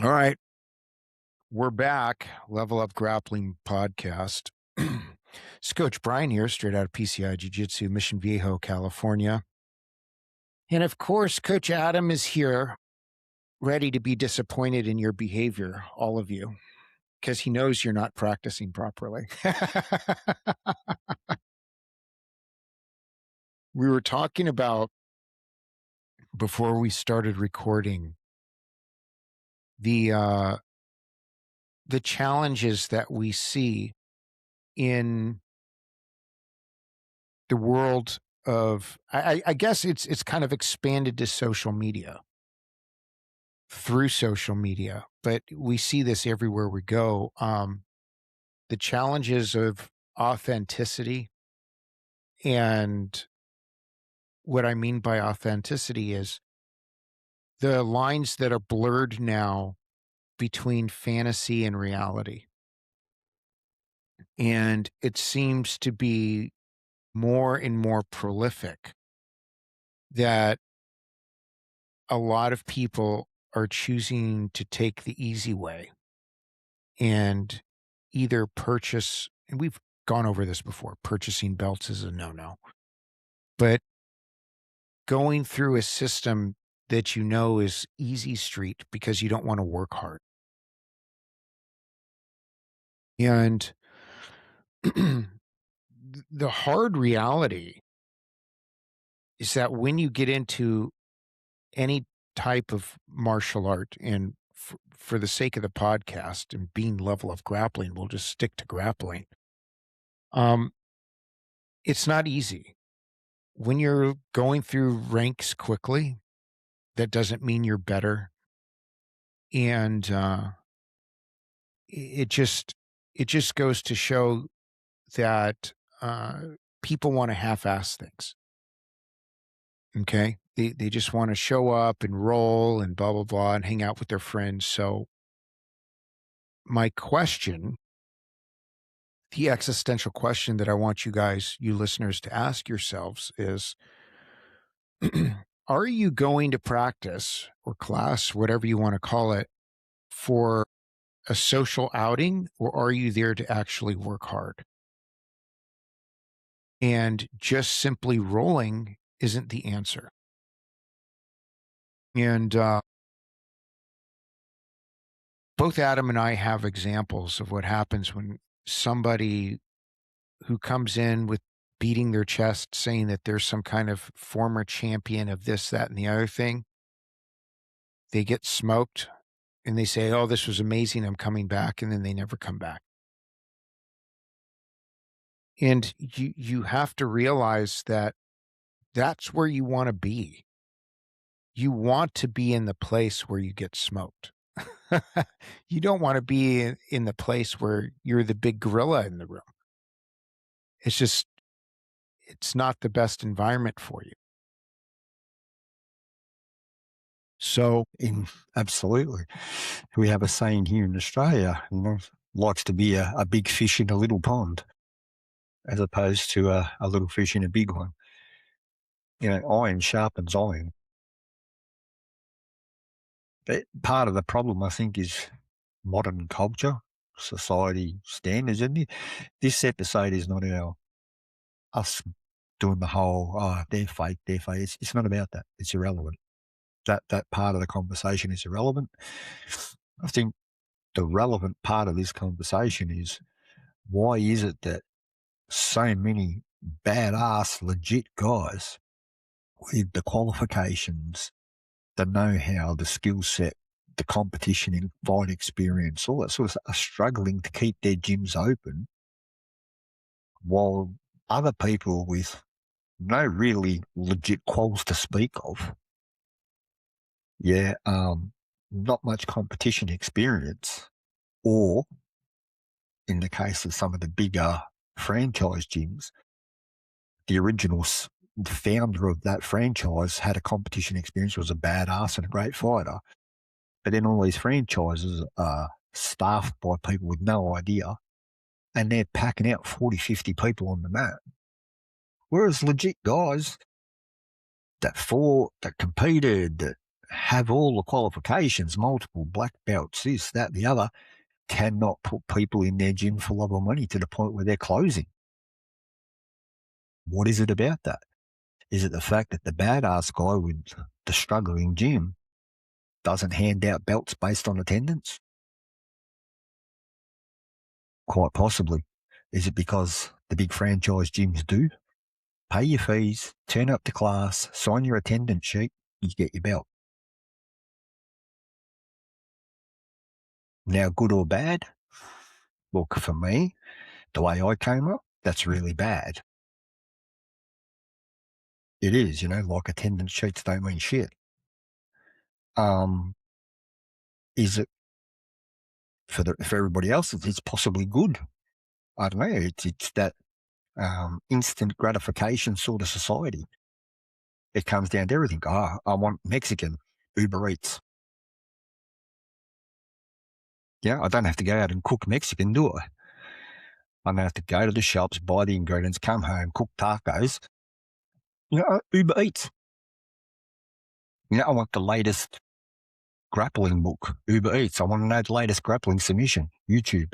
All right, we're back. Level Up Grappling Podcast. It's Coach Brian here, straight out of PCI Jiu Jitsu, Mission Viejo, California. And of course, Coach Adam is here, ready to be disappointed in your behavior, all of you, because he knows you're not practicing properly. We were talking about, before we started recording, the challenges that we see in the world of, I guess it's kind of expanded to social media, through social media, but we see this everywhere we go. The challenges of authenticity, and what I mean by authenticity is the lines that are blurred now between fantasy and reality. And it seems to be more and more prolific that a lot of people are choosing to take the easy way and either purchase, and we've gone over this before, purchasing belts is a no-no, but going through a system that you know is easy street because you don't want to work hard. And the hard reality is that when you get into any type of martial art, and for the sake of the podcast and being Level of Grappling, we'll just stick to grappling. It's not easy. When you're going through ranks quickly, that doesn't mean you're better. And it just goes to show that people want to half-ass things. Okay, they just want to show up and roll and blah blah blah and hang out with their friends. So my question, the existential question that I want you guys, you listeners, to ask yourselves is, are you going to practice or class, whatever you want to call it, for a social outing, or are you there to actually work hard? And just simply rolling isn't the answer. And both Adam and I have examples of what happens when somebody who comes in with beating their chest, saying that there's some kind of former champion of this, that, and the other thing, they get smoked and they say, oh, this was amazing, I'm coming back, and then they never come back. And you have to realize that that's where you want to be. You want to be in the place where you get smoked. You don't want to be in the place where you're the big gorilla in the room. It's just, it's not the best environment for you. So, Absolutely. We have a saying here in Australia, likes to be a big fish in a little pond, as opposed to a little fish in a big one. Iron sharpens iron. But part of the problem, I think, is modern culture, society standards. And this episode is not us doing the whole, they're fake. It's not about that. It's irrelevant. That part of the conversation is irrelevant. I think the relevant part of this conversation is, why is it that so many badass, legit guys with the qualifications, the know-how, the skill set, the competition and fight experience, all that sort of stuff, are struggling to keep their gyms open, while other people with no really legit quals to speak of, not much competition experience, or in the case of some of the bigger franchise gyms, the original founder of that franchise had a competition experience, was a badass and a great fighter. But then all these franchises are staffed by people with no idea, and they're packing out 40, 50 people on the mat. Whereas legit guys that fought, that competed, that have all the qualifications, multiple black belts, this, that, the other, cannot put people in their gym for love of money to the point where they're closing. What is it about that? Is it the fact that the badass guy with the struggling gym doesn't hand out belts based on attendance? Quite possibly. Is it because the big franchise gyms do? Pay your fees, turn up to class, sign your attendance sheet, you get your belt. Now, good or bad? Look, for me, the way I came up, that's really bad. It is, like attendance sheets don't mean shit. Is it for everybody else? It's possibly good. I don't know. It's that instant gratification sort of society. It comes down to everything. Oh, I want Mexican, Uber Eats. Yeah, I don't have to go out and cook Mexican, do I? I don't have to go to the shops, buy the ingredients, come home, cook tacos. Uber Eats. I want the latest grappling book, Uber Eats. I want to know the latest grappling submission, YouTube.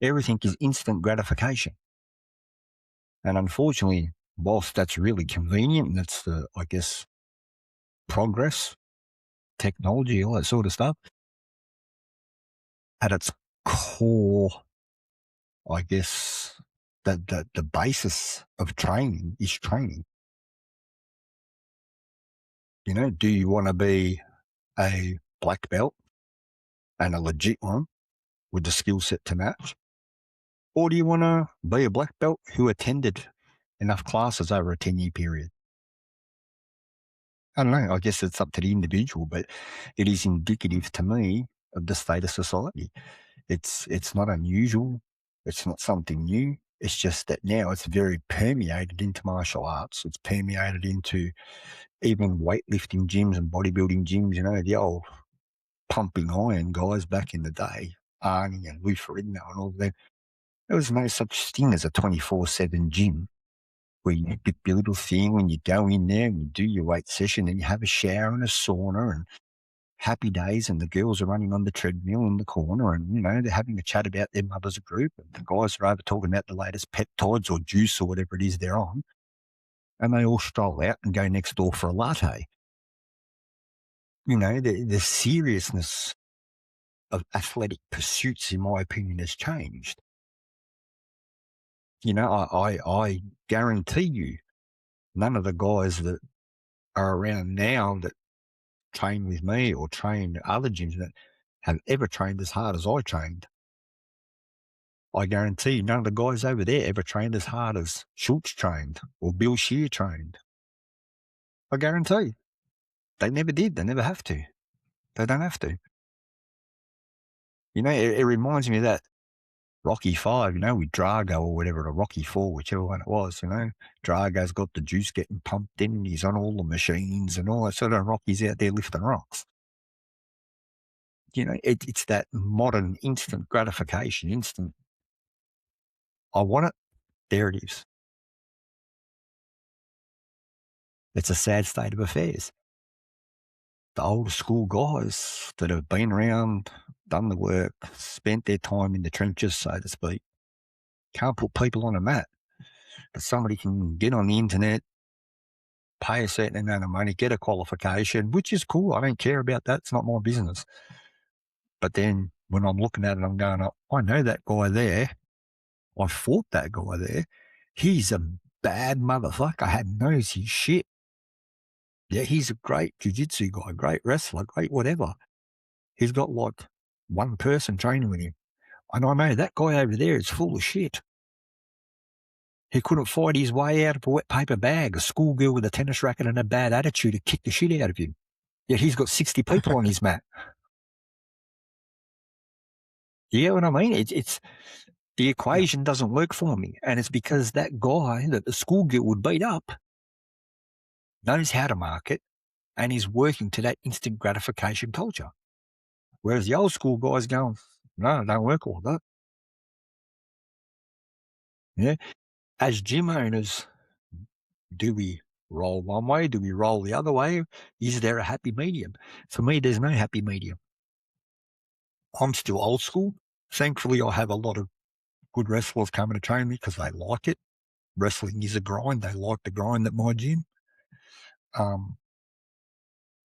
Everything is instant gratification. And unfortunately, whilst that's really convenient, and that's the, I guess, progress, technology, all that sort of stuff, at its core, I guess, that the basis of training is training. Do you want to be a black belt and a legit one with the skill set to match? Or do you want to be a black belt who attended enough classes over a 10-year period? I don't know. I guess it's up to the individual, but it is indicative to me of the state of society. It's not unusual. It's not something new. It's just that now it's very permeated into martial arts. It's permeated into even weightlifting gyms and bodybuilding gyms, the old pumping iron guys back in the day, Arnie and Lou Ferrigno and all that. There was no such thing as a 24/7 gym where you get your little thing when you go in there and you do your weight session and you have a shower and a sauna and happy days, and the girls are running on the treadmill in the corner and, they're having a chat about their mother's group, and the guys are over talking about the latest peptides or juice or whatever it is they're on, and they all stroll out and go next door for a latte. The seriousness of athletic pursuits, in my opinion, has changed. I guarantee you none of the guys that are around now that train with me or train at other gyms that have ever trained as hard as I trained. I guarantee you none of the guys over there ever trained as hard as Schultz trained or Bill Shear trained. I guarantee. They never did. They never have to. They don't have to. It reminds me of that Rocky V, with Drago or whatever, or Rocky IV, whichever one it was, Drago's got the juice getting pumped in, he's on all the machines and all that sort of Rocky's out there lifting rocks. It's that modern instant gratification, I want it, there it is. It's a sad state of affairs. The old school guys that have been around, done the work, spent their time in the trenches, so to speak, can't put people on a mat. But somebody can get on the internet, pay a certain amount of money, get a qualification, which is cool. I don't care about that. It's not my business. But then when I'm looking at it, I'm going, I know that guy there. I fought that guy there. He's a bad motherfucker. Knows his shit. Yeah, he's a great jiu-jitsu guy, great wrestler, great whatever. He's got like one person training with him. And I know that guy over there is full of shit. He couldn't fight his way out of a wet paper bag. A schoolgirl with a tennis racket and a bad attitude to kick the shit out of him. Yet he's got 60 people on his mat. You get what I mean? It's the equation doesn't work for me. And it's because that guy that the schoolgirl would beat up knows how to market and is working to that instant gratification culture. Whereas the old school guys going, no, it don't work all that. Yeah. As gym owners, do we roll one way? Do we roll the other way? Is there a happy medium? For me, there's no happy medium. I'm still old school. Thankfully, I have a lot of good wrestlers coming to train me because they like it. Wrestling is a grind. They like the grind at my gym. Um,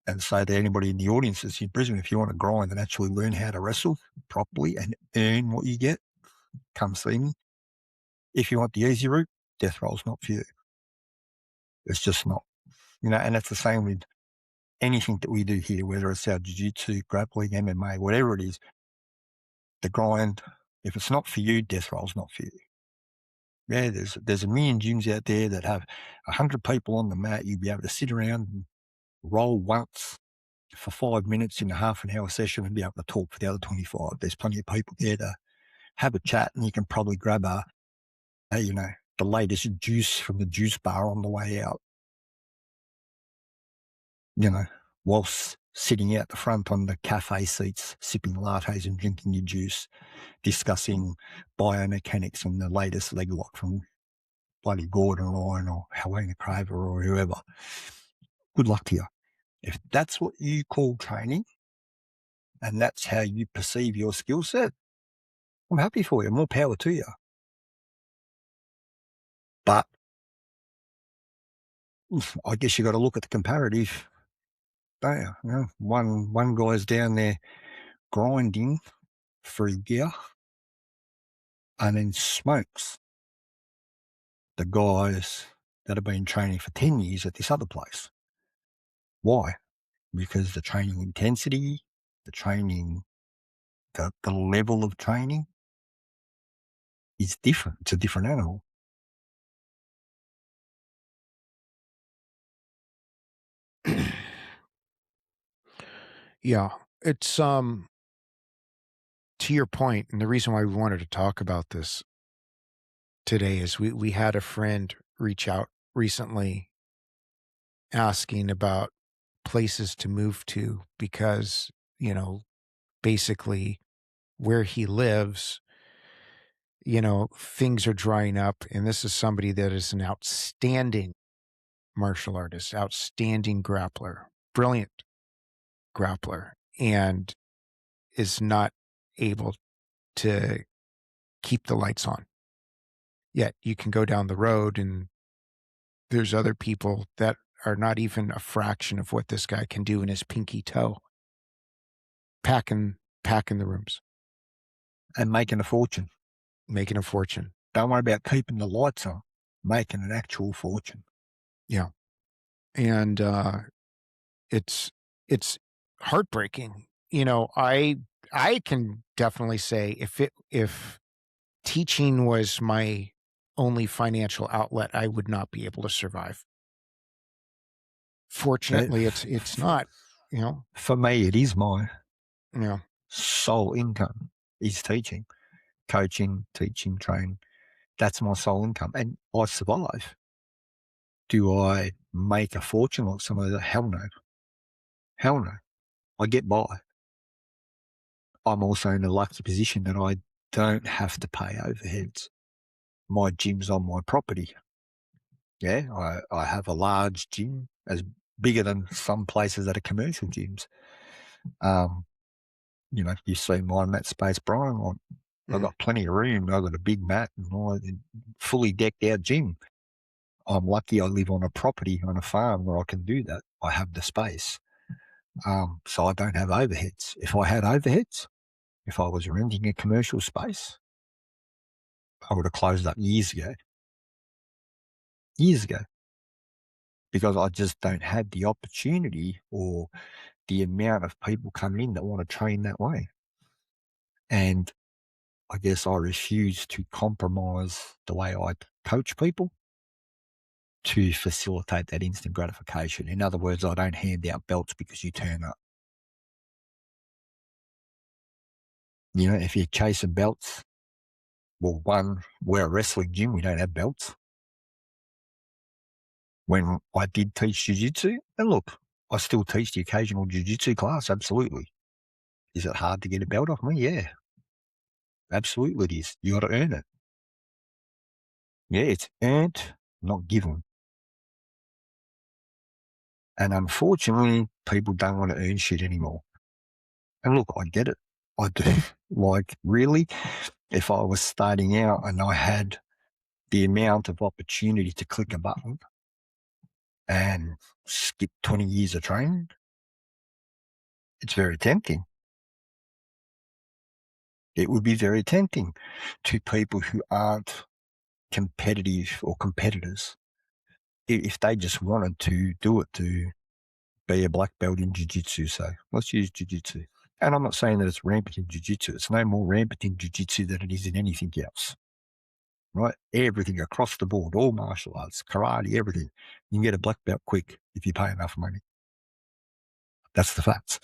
and say to anybody in the audience that's in Brisbane, if you want to grind and actually learn how to wrestle properly and earn what you get, come see me. If you want the easy route, death roll's not for you. It's just not. And it's the same with anything that we do here, whether it's our jiu-jitsu, grappling, MMA, whatever it is, the grind, if it's not for you, death roll's not for you. Yeah, there's a million gyms out there that have 100 people on the mat. You'll be able to sit around and roll once for 5 minutes in a half an hour session and be able to talk for the other 25. There's plenty of people there to have a chat, and you can probably grab the latest juice from the juice bar on the way out, whilst sitting out the front on the cafe seats, sipping lattes and drinking your juice, discussing biomechanics and the latest leg lock from bloody Gordon Ryan or Helena Craver or whoever. Good luck to you. If that's what you call training and that's how you perceive your skill set, I'm happy for you. More power to you. But I guess you got to look at the comparative, don't you? One guy's down there grinding for a gear and then smokes the guys that have been training for 10 years at this other place. Why? Because the training intensity, the training, the level of training is different. It's a different animal. Yeah, it's to your point, and the reason why we wanted to talk about this today is we had a friend reach out recently asking about places to move to because, basically where he lives, things are drying up. And this is somebody that is an outstanding martial artist, outstanding grappler, brilliant grappler, and is not able to keep the lights on. Yet you can go down the road and there's other people that are not even a fraction of what this guy can do in his pinky toe, packing the rooms, And making a fortune. making a fortune. Don't worry about keeping the lights on, making an actual fortune. Yeah. And it's heartbreaking. I can definitely say if teaching was my only financial outlet, I would not be able to survive. But Fortunately, it's not, you know. for me, it is my Yeah. sole income is teaching, coaching, teaching, training. That's my sole income. And I survive. Do I make a fortune like some of the? Hell no. Hell no. I get by. I'm also in a lucky position that I don't have to pay overheads. My gym's on my property. Yeah, I have a large gym, as bigger than some places that are commercial gyms. You see mine, that space, Brian. I've Mm. got plenty of room. I've got a big mat and all, fully decked out gym. I'm lucky I live on a property on a farm where I can do that. I have the space. So I don't have overheads. If I had overheads, if I was renting a commercial space, I would have closed up years ago. Years ago. Because I just don't have the opportunity or the amount of people coming in that want to train that way. And I guess I refuse to compromise the way I coach people to facilitate that instant gratification. In other words, I don't hand out belts because you turn up. If you're chasing belts, well, one, we're a wrestling gym, we don't have belts. When I did teach jiu-jitsu, and look, I still teach the occasional jiu-jitsu class, absolutely. Is it hard to get a belt off me? Yeah, absolutely it is. You got to earn it. Yeah, it's earned, not given. And unfortunately, people don't want to earn shit anymore. And look, I get it. I do. Like, really, if I was starting out and I had the amount of opportunity to click a button and skip 20 years of training, it's very tempting. It would be very tempting to people who aren't competitive or competitors if they just wanted to do it to be a black belt in jiu-jitsu. So let's use jiu-jitsu. And I'm not saying that it's rampant in jiu-jitsu. It's no more rampant in jiu-jitsu than it is in anything else, right? Everything across the board, all martial arts, karate, everything. You can get a black belt quick if you pay enough money. That's the facts.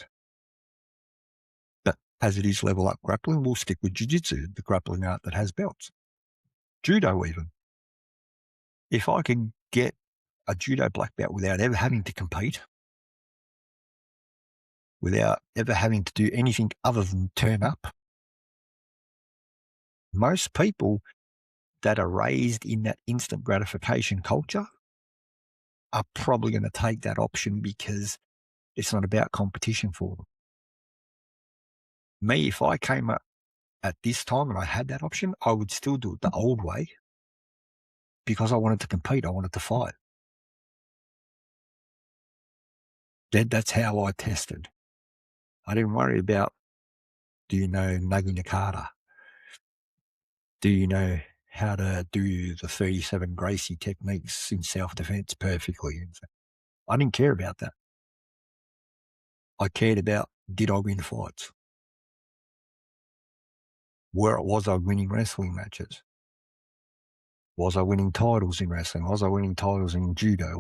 But as it is level up grappling, we'll stick with jiu-jitsu, the grappling art that has belts. Judo even. If I could get a judo black belt without ever having to compete, without ever having to do anything other than turn up, most people that are raised in that instant gratification culture are probably going to take that option because it's not about competition for them. Me, if I came up at this time and I had that option, I would still do it the old way because I wanted to compete. I wanted to fight. That's how I tested. I didn't worry about, do you know Nagi Nakata? Do you know how to do the 37 Gracie techniques in self-defense perfectly? I didn't care about that. I cared about, did I win fights? Was I winning wrestling matches? Was I winning titles in wrestling? Was I winning titles in judo?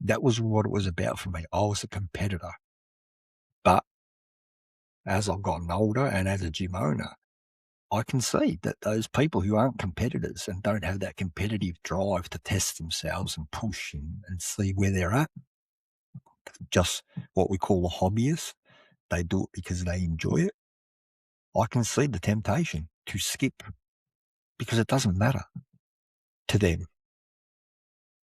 That was what it was about for me. I was a competitor. But as I've gotten older and as a gym owner, I can see that those people who aren't competitors and don't have that competitive drive to test themselves and push and see where they're at, just what we call a hobbyist, they do it because they enjoy it. I can see the temptation to skip because it doesn't matter to them.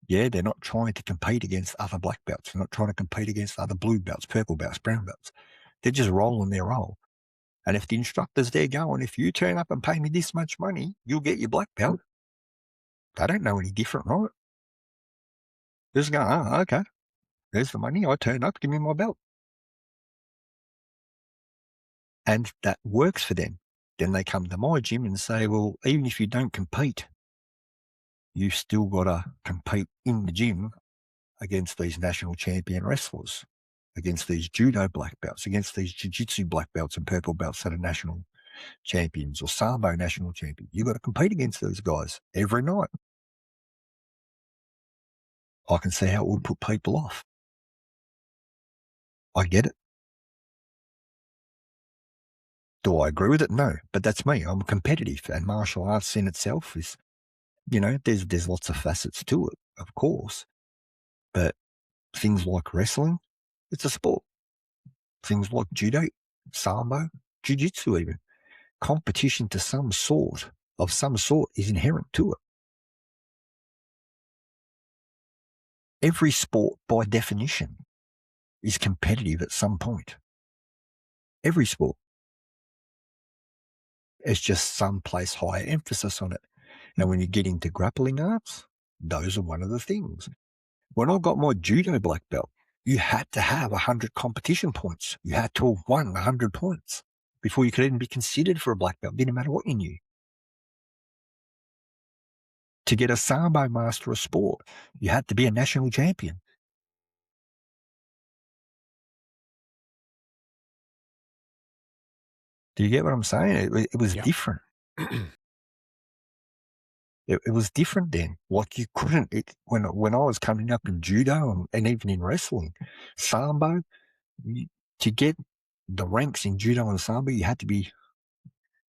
Yeah, they're not trying to compete against other black belts. They're not trying to compete against other blue belts, purple belts, brown belts. They're just rolling their roll. And if the instructor's there going, if you turn up and pay me this much money, you'll get your black belt. They don't know any different, right? They're just going, oh, okay, there's the money. I turn up, give me my belt. And that works for them. Then they come to my gym and say, well, even if you don't compete, you still got to compete in the gym against these national champion wrestlers, against these judo black belts, against these jiu-jitsu black belts and purple belts that are national champions or sambo national champions. You've got to compete against those guys every night. I can see how it would put people off. I get it. Do I agree with it? No, but that's me. I'm competitive, and martial arts in itself is, there's lots of facets to it, of course, but things like wrestling, it's a sport. Things like judo, sambo, jiu-jitsu even, competition of some sort is inherent to it. Every sport, by definition, is competitive at some point. Every sport. It's just some place higher emphasis on it. And when you get into grappling arts, those are one of the things. When I got my judo black belt, you had to have 100 competition points. You had to have won 100 points before you could even be considered for a black belt. Didn't matter what you knew. To get a sambo master of sport, you had to be a national champion. Do you get what I'm saying? It was different. It was different then. Like you couldn't, when I was coming up in judo and even in wrestling, sambo, to get the ranks in judo and sambo, you had to be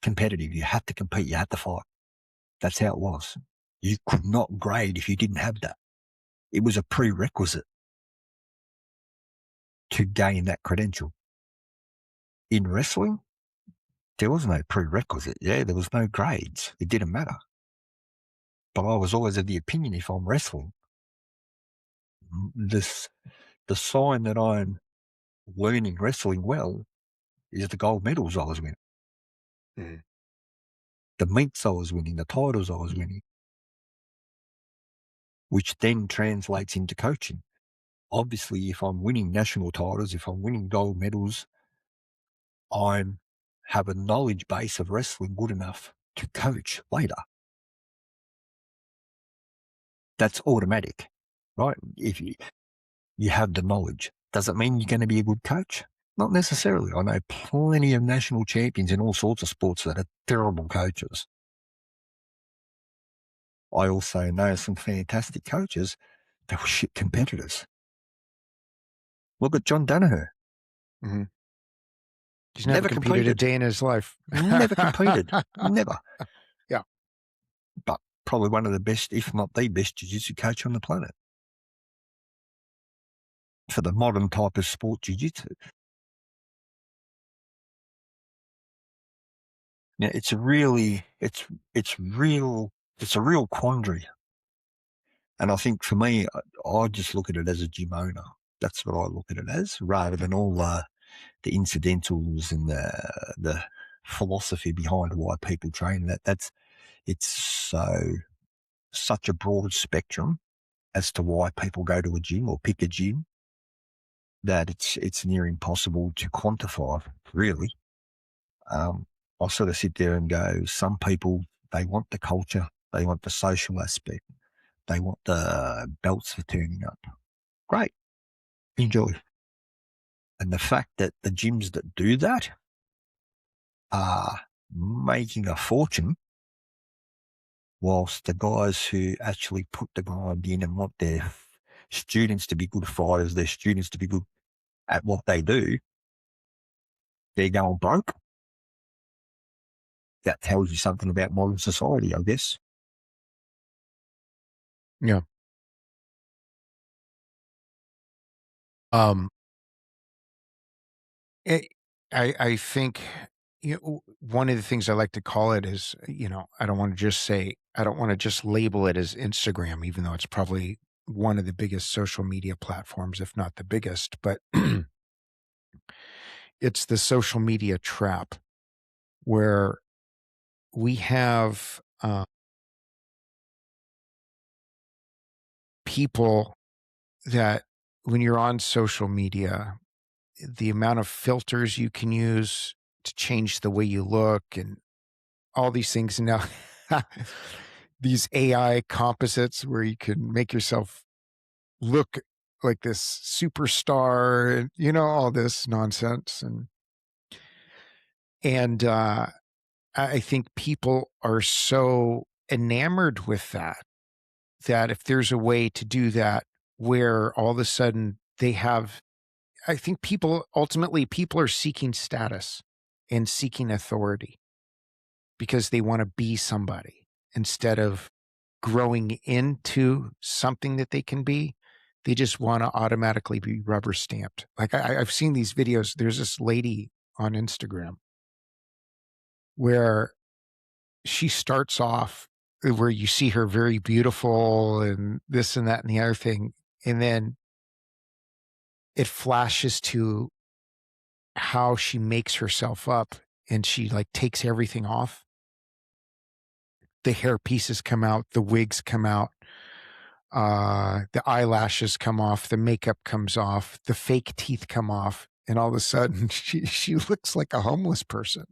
competitive. You had to compete. You had to fight. That's how it was. You could not grade if you didn't have that. It was a prerequisite to gain that credential. In wrestling, there was no prerequisite. Yeah, there was no grades. It didn't matter. But I was always of the opinion, if I'm wrestling, this the sign that I'm learning wrestling well is the gold medals I was winning, Mhm. the meets I was winning, the titles I was winning, which then translates into coaching. Obviously, if I'm winning national titles, if I'm winning gold medals, I have a knowledge base of wrestling good enough to coach later. That's automatic, right? If you have the knowledge, does it mean you're going to be a good coach? Not necessarily. I know plenty of national champions in all sorts of sports that are terrible coaches. I also know some fantastic coaches that were shit competitors. Look at John Danaher. Mhm. He's never Never competed a competed. day in his life. Never competed. Never. Yeah. But probably one of the best, if not the best, jiu-jitsu coach on the planet for the modern type of sport jiu-jitsu. Now, it's a real quandary. And I think for me, I just look at it as a gym owner. That's what I look at it as, rather than all the incidentals and the philosophy behind why people train. It's such a broad spectrum as to why people go to a gym or pick a gym that it's near impossible to quantify, really. I sort of sit there and go, some people, they want the culture, they want the social aspect, they want the belts for turning up. Great, enjoy. And the fact that the gyms that do that are making a fortune, whilst the guys who actually put the grind in and want their students to be good fighters, their students to be good at what they do, they're going broke. That tells you something about modern society, I guess. Yeah. Um, it, I think one of the things I like to call it is, I don't want to just say, I don't want to just label it as Instagram, even though it's probably one of the biggest social media platforms, if not the biggest, but it's the social media trap where we have people that when you're on social media, the amount of filters you can use to change the way you look and all these things. And now these AI composites where you can make yourself look like this superstar and all this nonsense. And I think people are so enamored with that if there's a way to do that where all of a sudden they have, I think people are seeking status and seeking authority because they want to be somebody instead of growing into something that they can be. They just want to automatically be rubber stamped. Like I've seen these videos. There's this lady on Instagram where she starts off where you see her very beautiful and this and that and the other thing. And then it flashes to how she makes herself up and she like takes everything off. The hair pieces come out, the wigs come out, the eyelashes come off, the makeup comes off, the fake teeth come off, and all of a sudden she looks like a homeless person.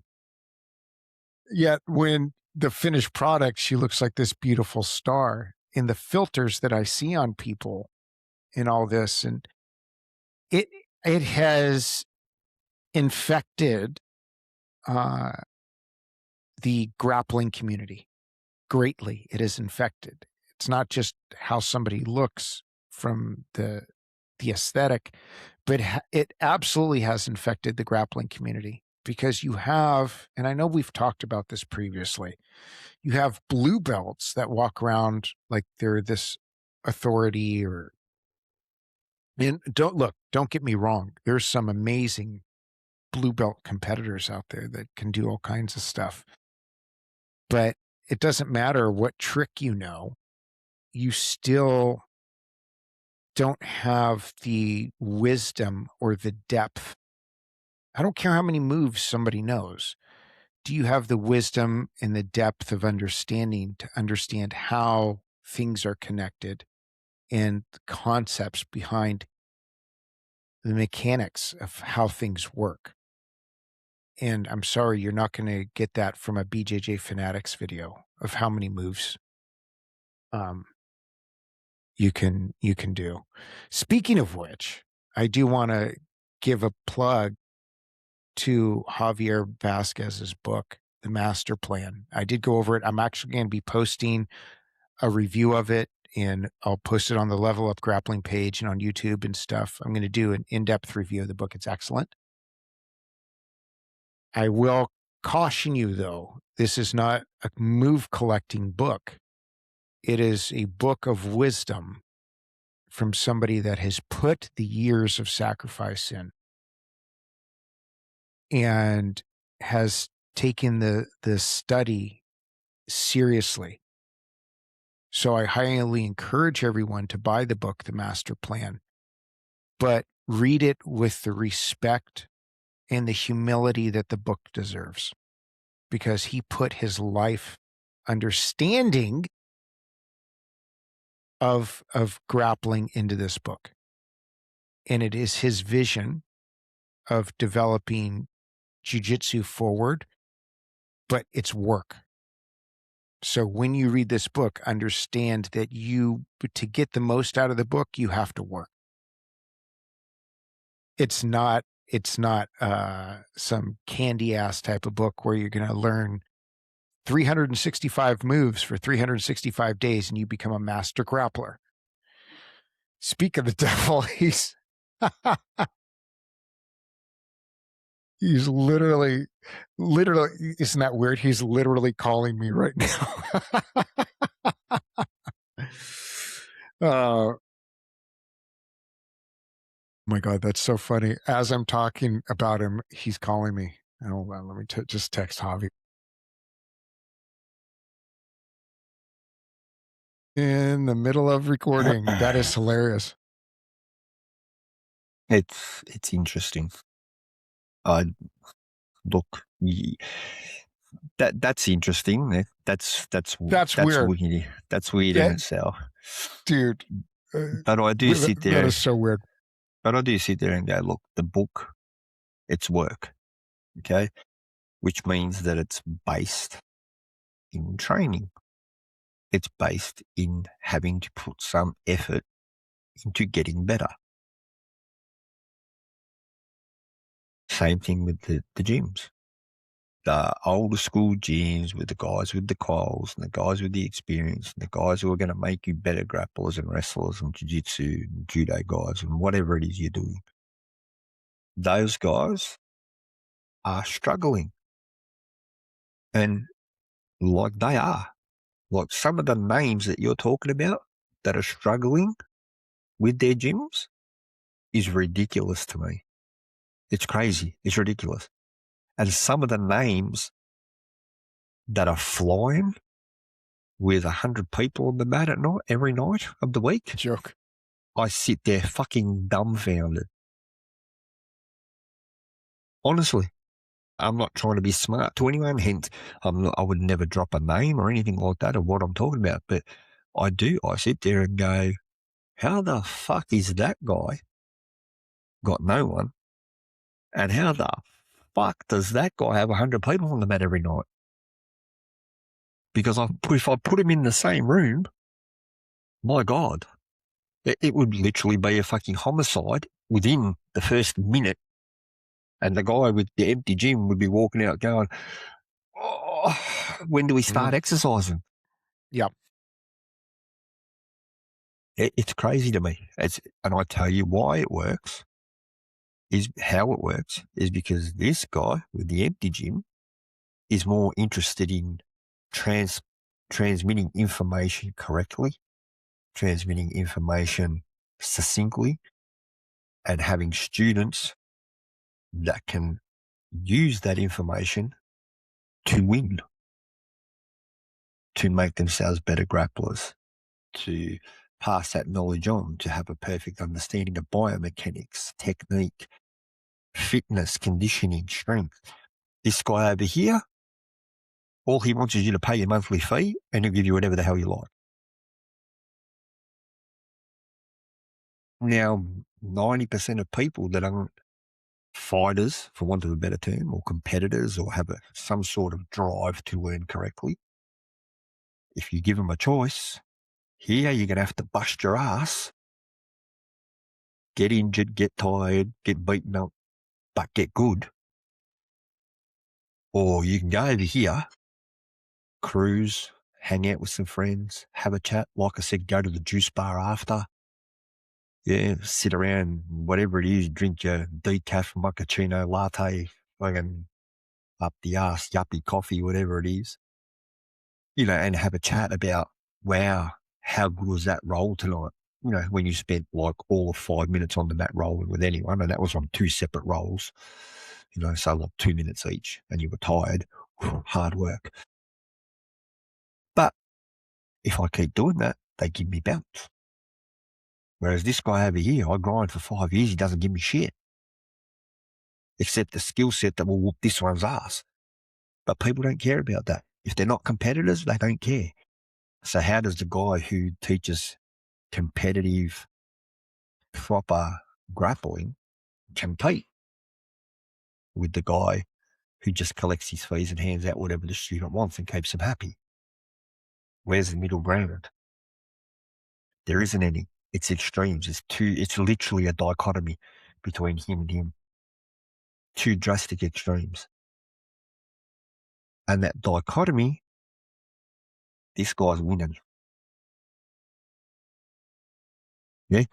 Yet when the finished product, she looks like this beautiful star. In the filters that I see on people in all this, and it it has infected uh, the grappling community greatly. It is infected. It's not just how somebody looks from the aesthetic, but it absolutely has infected the grappling community because you have, and I know we've talked about this previously, you have blue belts that walk around like they're this authority or, and don't get me wrong. There's some amazing blue belt competitors out there that can do all kinds of stuff, but it doesn't matter what trick you still don't have the wisdom or the depth. I don't care how many moves somebody knows. Do you have the wisdom and the depth of understanding to understand how things are connected and the concepts behind the mechanics of how things work? And I'm sorry, you're not going to get that from a BJJ Fanatics video of how many moves um, you can do. Speaking of which, I do want to give a plug to Javier Vasquez's book, The Master Plan. I did go over it. I'm actually going to be posting a review of it, and I'll post it on the Level Up Grappling page and on YouTube and stuff. I'm going to do an in-depth review of the book. It's excellent. I will caution you, though, this is not a move collecting book. It is a book of wisdom from somebody that has put the years of sacrifice in and has taken the study seriously. So I highly encourage everyone to buy the book, The Master Plan, but read it with the respect and the humility that the book deserves, because he put his life understanding of grappling into this book. And it is his vision of developing jiu-jitsu forward, but it's work. So when you read this book, understand that to get the most out of the book, you have to work. It's not some candy ass type of book where you're going to learn 365 moves for 365 days and you become a master grappler. Speak of the devil, he's literally, isn't that weird? He's literally calling me right now. Oh my God, that's so funny. As I'm talking about him, he's calling me. Hold on, let me just text Javi. In the middle of recording. That is hilarious. It's interesting. Look, that's interesting. That's weird. weird. That's weird Yeah, in itself, dude. But I do sit there. That is so weird. But I do sit there and go, look, the book, it's work, okay, which means that it's based in training. It's based in having to put some effort into getting better. Same thing with the gyms. The older school gyms with the guys with the coils and the guys with the experience and the guys who are going to make you better grapplers and wrestlers and jiu-jitsu and judo guys and whatever it is you're doing. Those guys are struggling. And like they are. Like some of the names that you're talking about that are struggling with their gyms is ridiculous to me. It's crazy. It's ridiculous. And some of the names that are flying with 100 people on the mat at night, every night of the week. Joke. I sit there fucking dumbfounded. Honestly, I'm not trying to be smart to anyone. Hence, I would never drop a name or anything like that of what I'm talking about. But I do. I sit there and go, how the fuck is that guy got no one? And how the fuck does that guy have 100 people on the mat every night? Because if I put him in the same room, my God, it would literally be a fucking homicide within the first minute. And the guy with the empty gym would be walking out going, oh, when do we start exercising? Yep. It's crazy to me. And I tell you why it works, is how it works, is because this guy with the empty gym is more interested in transmitting information correctly, transmitting information succinctly, and having students that can use that information to win, to make themselves better grapplers, to pass that knowledge on to have a perfect understanding of biomechanics, technique, fitness, conditioning, strength. This guy over here, all he wants is you to pay your monthly fee and he'll give you whatever the hell you like. Now, 90% of people that aren't fighters, for want of a better term, or competitors, or have some sort of drive to learn correctly, if you give them a choice, here you're going to have to bust your ass, get injured, get tired, get beaten up, but get good. Or you can go over here, cruise, hang out with some friends, have a chat. Like I said, go to the juice bar after. Yeah, sit around, whatever it is, drink your decaf, macchiato, latte, fucking up the ass, yuppie coffee, whatever it is, and have a chat about, wow, how good was that roll tonight? When you spent like all of 5 minutes on the mat rolling with anyone, and that was on 2 separate rolls, so like 2 minutes each, and you were tired, hard work. But if I keep doing that, they give me belts. Whereas this guy over here, I grind for 5 years, he doesn't give me shit, except the skill set that will whoop this one's ass. But people don't care about that. If they're not competitors, they don't care. So how does the guy who teaches competitive, proper grappling compete with the guy who just collects his fees and hands out whatever the student wants and keeps them happy? Where's the middle ground? There isn't any. It's extremes. It's literally a dichotomy between him and him. Two drastic extremes. And that dichotomy, this guy's winning. Yeah.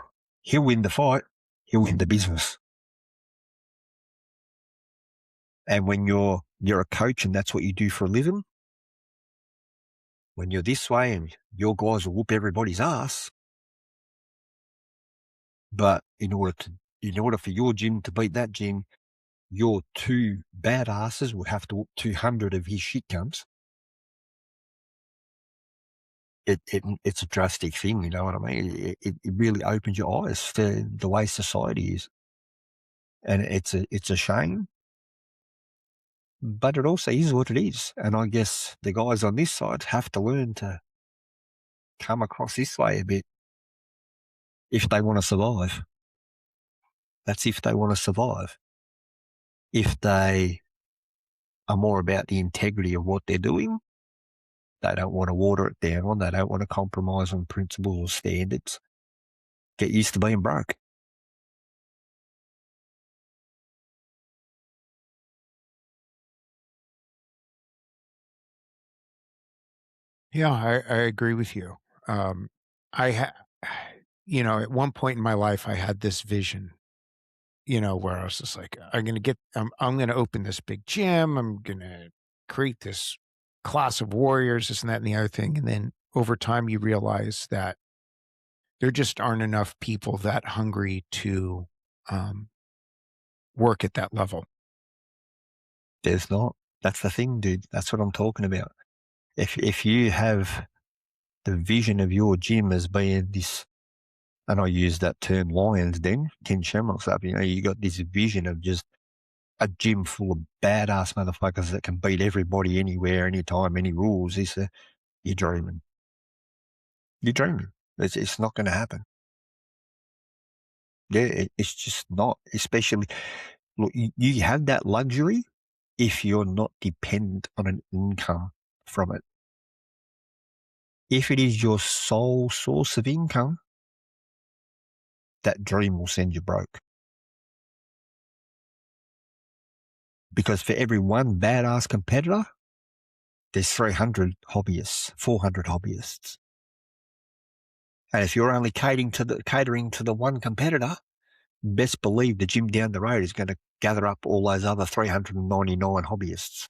He'll win the fight. He'll win the business. And when you're a coach and that's what you do for a living, when you're this way and your guys will whoop everybody's ass, but in order for your gym to beat that gym, your two badasses would have to whoop 200 of his shit cunts. It's a drastic thing, you know what I mean? It really opens your eyes to the way society is, and it's a shame, but it also is what it is. And I guess the guys on this side have to learn to come across this way a bit if they want to survive. That's if they want to survive. If they are more about the integrity of what they're doing, they don't want to water it down, they don't want to compromise on principles or standards. Get used to being broke. Yeah, I agree with you. I at one point in my life, I had this vision, where I was just like, I'm going to open this big gym. I'm going to create this class of warriors, this and that and the other thing. And then over time, you realize that there just aren't enough people that hungry to um, work at that level. There's not. That's the thing, dude. That's what I'm talking about. If you have the vision of your gym as being this, and I use that term lion's den, Ken Shamrock stuff, you got this vision of just a gym full of badass motherfuckers that can beat everybody anywhere, anytime, any rules. You're dreaming. You're dreaming. It's not going to happen. Yeah, it's just not. Especially, look, you have that luxury if you're not dependent on an income from it. If it is your sole source of income, that dream will send you broke. Because for every one badass competitor, there's 300 hobbyists, 400 hobbyists. And if you're only catering to the one competitor, best believe the gym down the road is going to gather up all those other 399 hobbyists.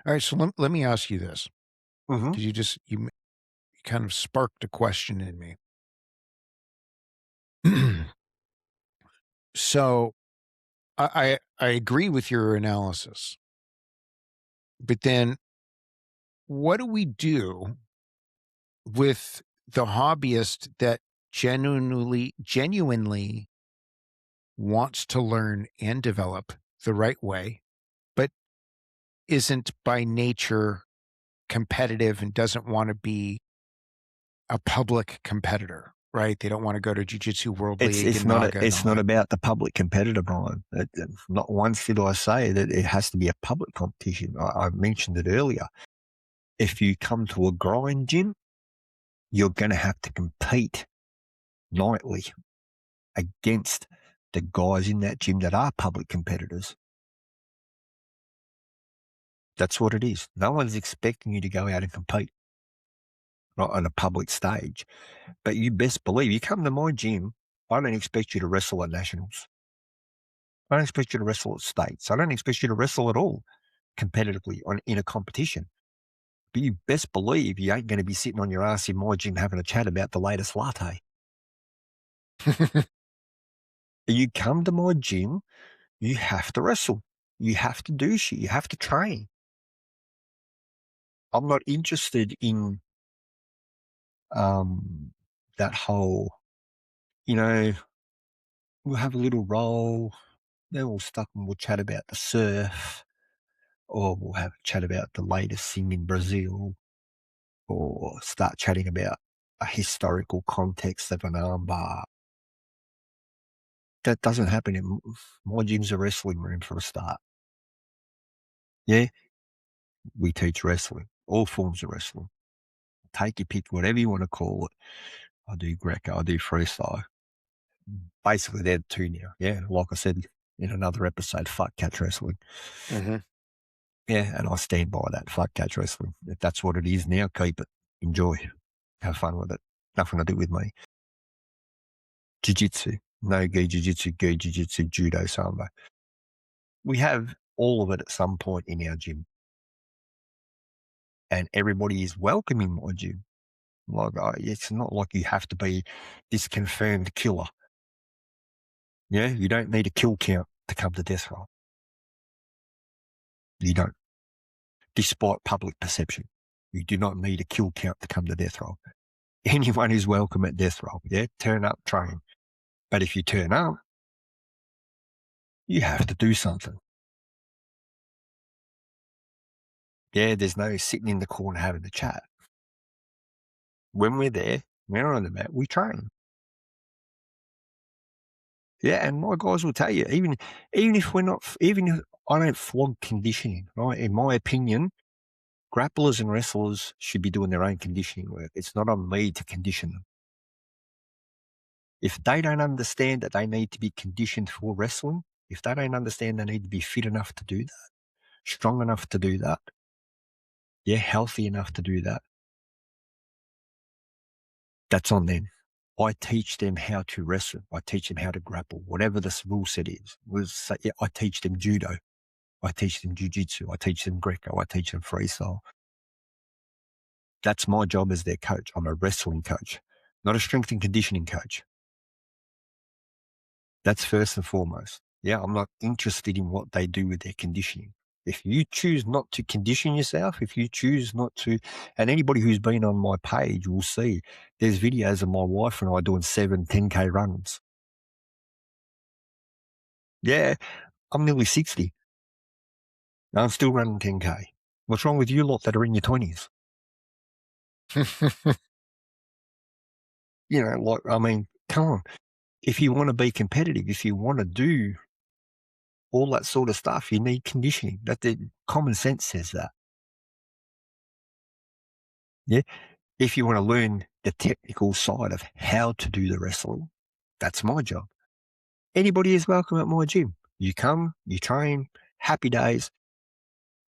All right, so let me ask you this, Mm-hmm. because you kind of sparked a question in me. So I agree with your analysis, but then what do we do with the hobbyist that genuinely wants to learn and develop the right way, but isn't by nature competitive and doesn't want to be a public competitor, right? They don't want to go to Jiu-Jitsu World It's League it's and not a, Naga and it's all not that. about the public competitor, Brian. Not once did I say that it has to be a public competition. I mentioned it earlier. If you come to a grind gym, you're going to have to compete nightly against the guys in that gym that are public competitors. That's what it is. No one's expecting you to go out and compete, not on a public stage. But you best believe you come to my gym, I don't expect you to wrestle at nationals. I don't expect you to wrestle at states. I don't expect you to wrestle at all competitively in a competition. But you best believe you ain't going to be sitting on your ass in my gym having a chat about the latest latte. You come to my gym, you have to wrestle. You have to do shit. You have to train. I'm not interested in that whole, we'll have a little roll, then we'll stop and we'll chat about the surf, or we'll have a chat about the latest thing in Brazil, or start chatting about a historical context of an armbar. That doesn't happen in my gym's a wrestling room for a start. Yeah, we teach wrestling, all forms of wrestling. Take your pick, whatever you want to call it. I do Greco, I do freestyle. Basically, they're the two now. Yeah, like I said in another episode, fuck catch wrestling. Mhm. Yeah, and I stand by that. Fuck catch wrestling. If that's what it is now, keep it. Enjoy. Have fun with it. Nothing to do with me. Jiu-jitsu. No gi jiu-jitsu, gi jiu-jitsu, judo, sambo. We have all of it at some point in our gym. And everybody is welcome in my gym. Like, it's not like you have to be this confirmed killer. Yeah, you don't need a kill count to come to death row. You don't. Despite public perception, you do not need a kill count to come to death row. Anyone is welcome at death row. Yeah, turn up, train. But if you turn up, you have to do something. Yeah, there's no sitting in the corner having a chat. When we're there, we're on the mat, we train. Yeah, and my guys will tell you, even if we're not, even if I don't flog conditioning, right? In my opinion, grapplers and wrestlers should be doing their own conditioning work. It's not on me to condition them. If they don't understand that they need to be conditioned for wrestling, if they don't understand they need to be fit enough to do that, strong enough to do that, yeah, healthy enough to do that, that's on them. I teach them how to wrestle. I teach them how to grapple, whatever the rule set is. I teach them judo. I teach them jiu-jitsu. I teach them Greco. I teach them freestyle. That's my job as their coach. I'm a wrestling coach, not a strength and conditioning coach. That's first and foremost. Yeah, I'm not interested in what they do with their conditioning. If you choose not to condition yourself, if you choose not to, and anybody who's been on my page will see there's videos of my wife and I doing 10K runs. Yeah, I'm nearly 60. I'm still running 10K. What's wrong with you lot that are in your 20s? Come on. If you want to be competitive, if you want to do all that sort of stuff, you need conditioning. That the common sense says that. Yeah. If you want to learn the technical side of how to do the wrestling, that's my job. Anybody is welcome at my gym. You come, you train, happy days.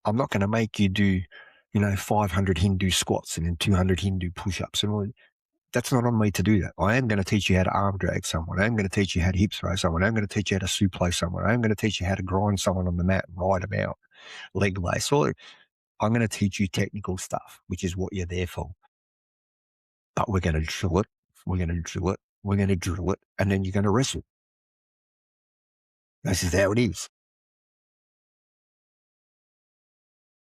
I'm not going to make you do, 500 Hindu squats and then 200 Hindu push-ups and all. That's not on me to do that. I am going to teach you how to arm drag someone. I am going to teach you how to hip throw someone. I'm going to teach you how to suplex someone. I'm going to teach you how to grind someone on the mat and ride them out, leg lace. I'm going to teach you technical stuff, which is what you're there for. But we're going to drill it. We're going to drill it. We're going to drill it. And then you're going to wrestle. This is how it is.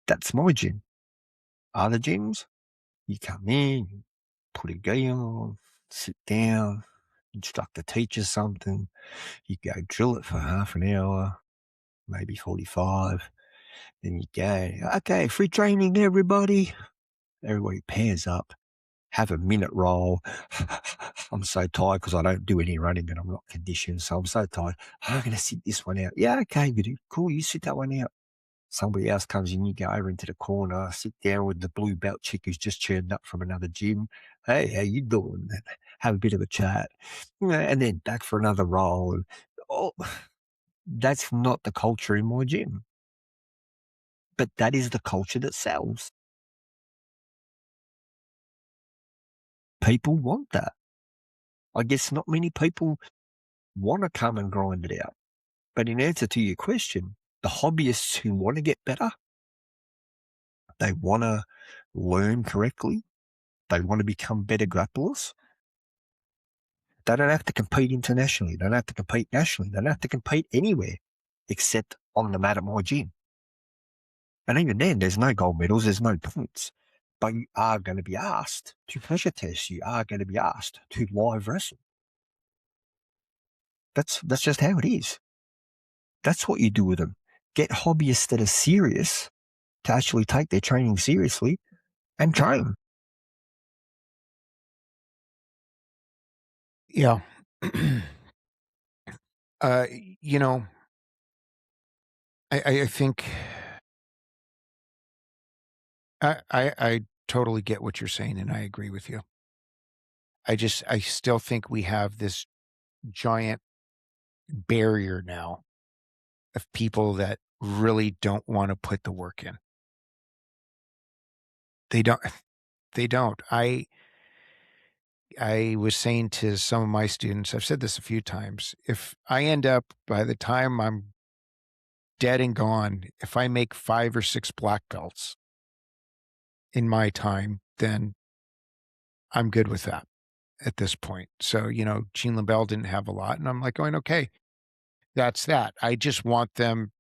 That's my gym. Other gyms, you come in, put a gi on, sit down, instruct the teacher something. You go drill it for half an hour, maybe 45. Then you go, okay, free training, everybody. Everybody pairs up, have a minute roll. I'm so tired because I don't do any running and I'm not conditioned, so I'm so tired. I'm going to sit this one out. Yeah, okay, good. Cool, you sit that one out. Somebody else comes in, you go over into the corner, sit down with the blue belt chick who's just churned up from another gym. Hey, how you doing? Have a bit of a chat. And then back for another roll. And, oh, that's not the culture in my gym. But that is the culture that sells. People want that. I guess not many people want to come and grind it out. But in answer to your question, the hobbyists who want to get better, they want to learn correctly, they want to become better grapplers. They don't have to compete internationally. They don't have to compete nationally. They don't have to compete anywhere except on the mat at my gym. And even then, there's no gold medals, there's no points. But you are going to be asked to pressure test. You are going to be asked to live wrestle. That's just how it is. That's what you do with them. Get hobbyists that are serious to actually take their training seriously and train. Yeah. uh, you know, I think I totally get what you're saying, and I agree with you. I still think we have this giant barrier now of people that really don't want to put the work in. They don't. They don't. I was saying to some of my students, I've said this a few times, if I end up by the time I'm dead and gone, if I make 5 or 6 black belts in my time, then I'm good with that at this point. So, Gene LaBelle didn't have a lot, and I'm like going, okay, that's that. I just want them.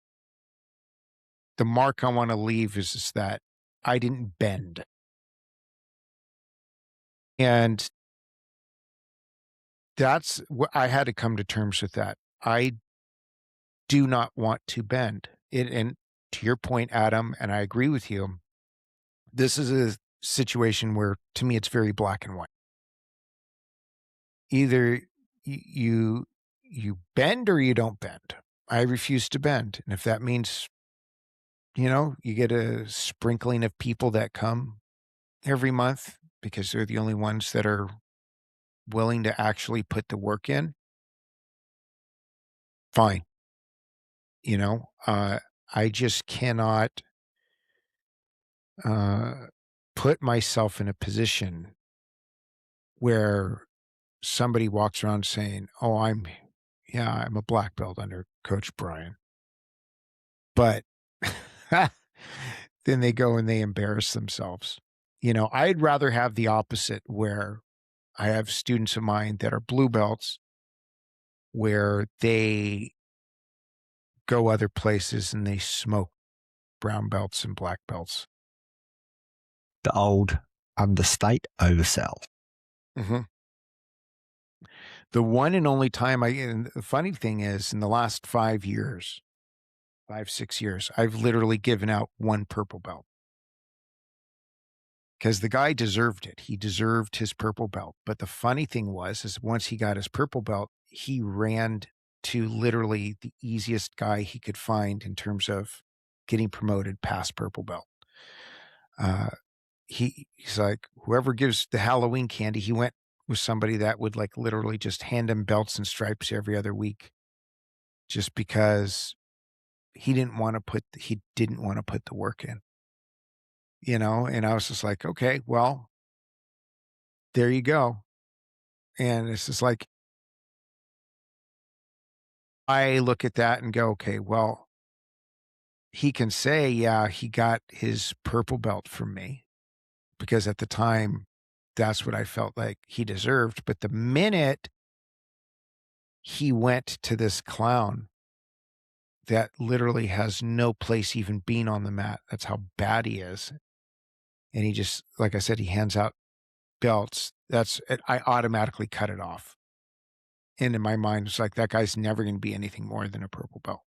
The mark I want to leave is that I didn't bend. And that's what I had to come to terms with that. I do not want to bend. And to your point, Adam, and I agree with you, this is a situation where to me it's very black and white. Either you bend or you don't bend. I refuse to bend. And if that means, you get a sprinkling of people that come every month because they're the only ones that are willing to actually put the work in, fine. You know, uh, I just cannot uh, put myself in a position where somebody walks around saying, "Oh, I'm a black belt under Coach Brian," but then they go and they embarrass themselves. I'd rather have the opposite, where I have students of mine that are blue belts, where they go other places and they smoke brown belts and black belts. The old understate, oversell. Mhm. The one and only time and the funny thing is, in the last 5 years, 5, 6 years, I've literally given out 1 purple belt because the guy deserved it. He deserved his purple belt. But the funny thing is once he got his purple belt, he ran to literally the easiest guy he could find in terms of getting promoted past purple belt. Uh, he's like, whoever gives the Halloween candy, he went with somebody that would like literally just hand him belts and stripes every other week just because he didn't want to put the work in, and I was just like, okay, well, there you go. And it's just like, I look at that and go, okay, well, he can say, yeah, he got his purple belt from me because at the time that's what I felt like he deserved. But the minute he went to this clown that literally has no place even being on the mat, that's how bad he is. And he just, like I said, he hands out belts, I automatically cut it off. And in my mind, it's like, that guy's never going to be anything more than a purple belt.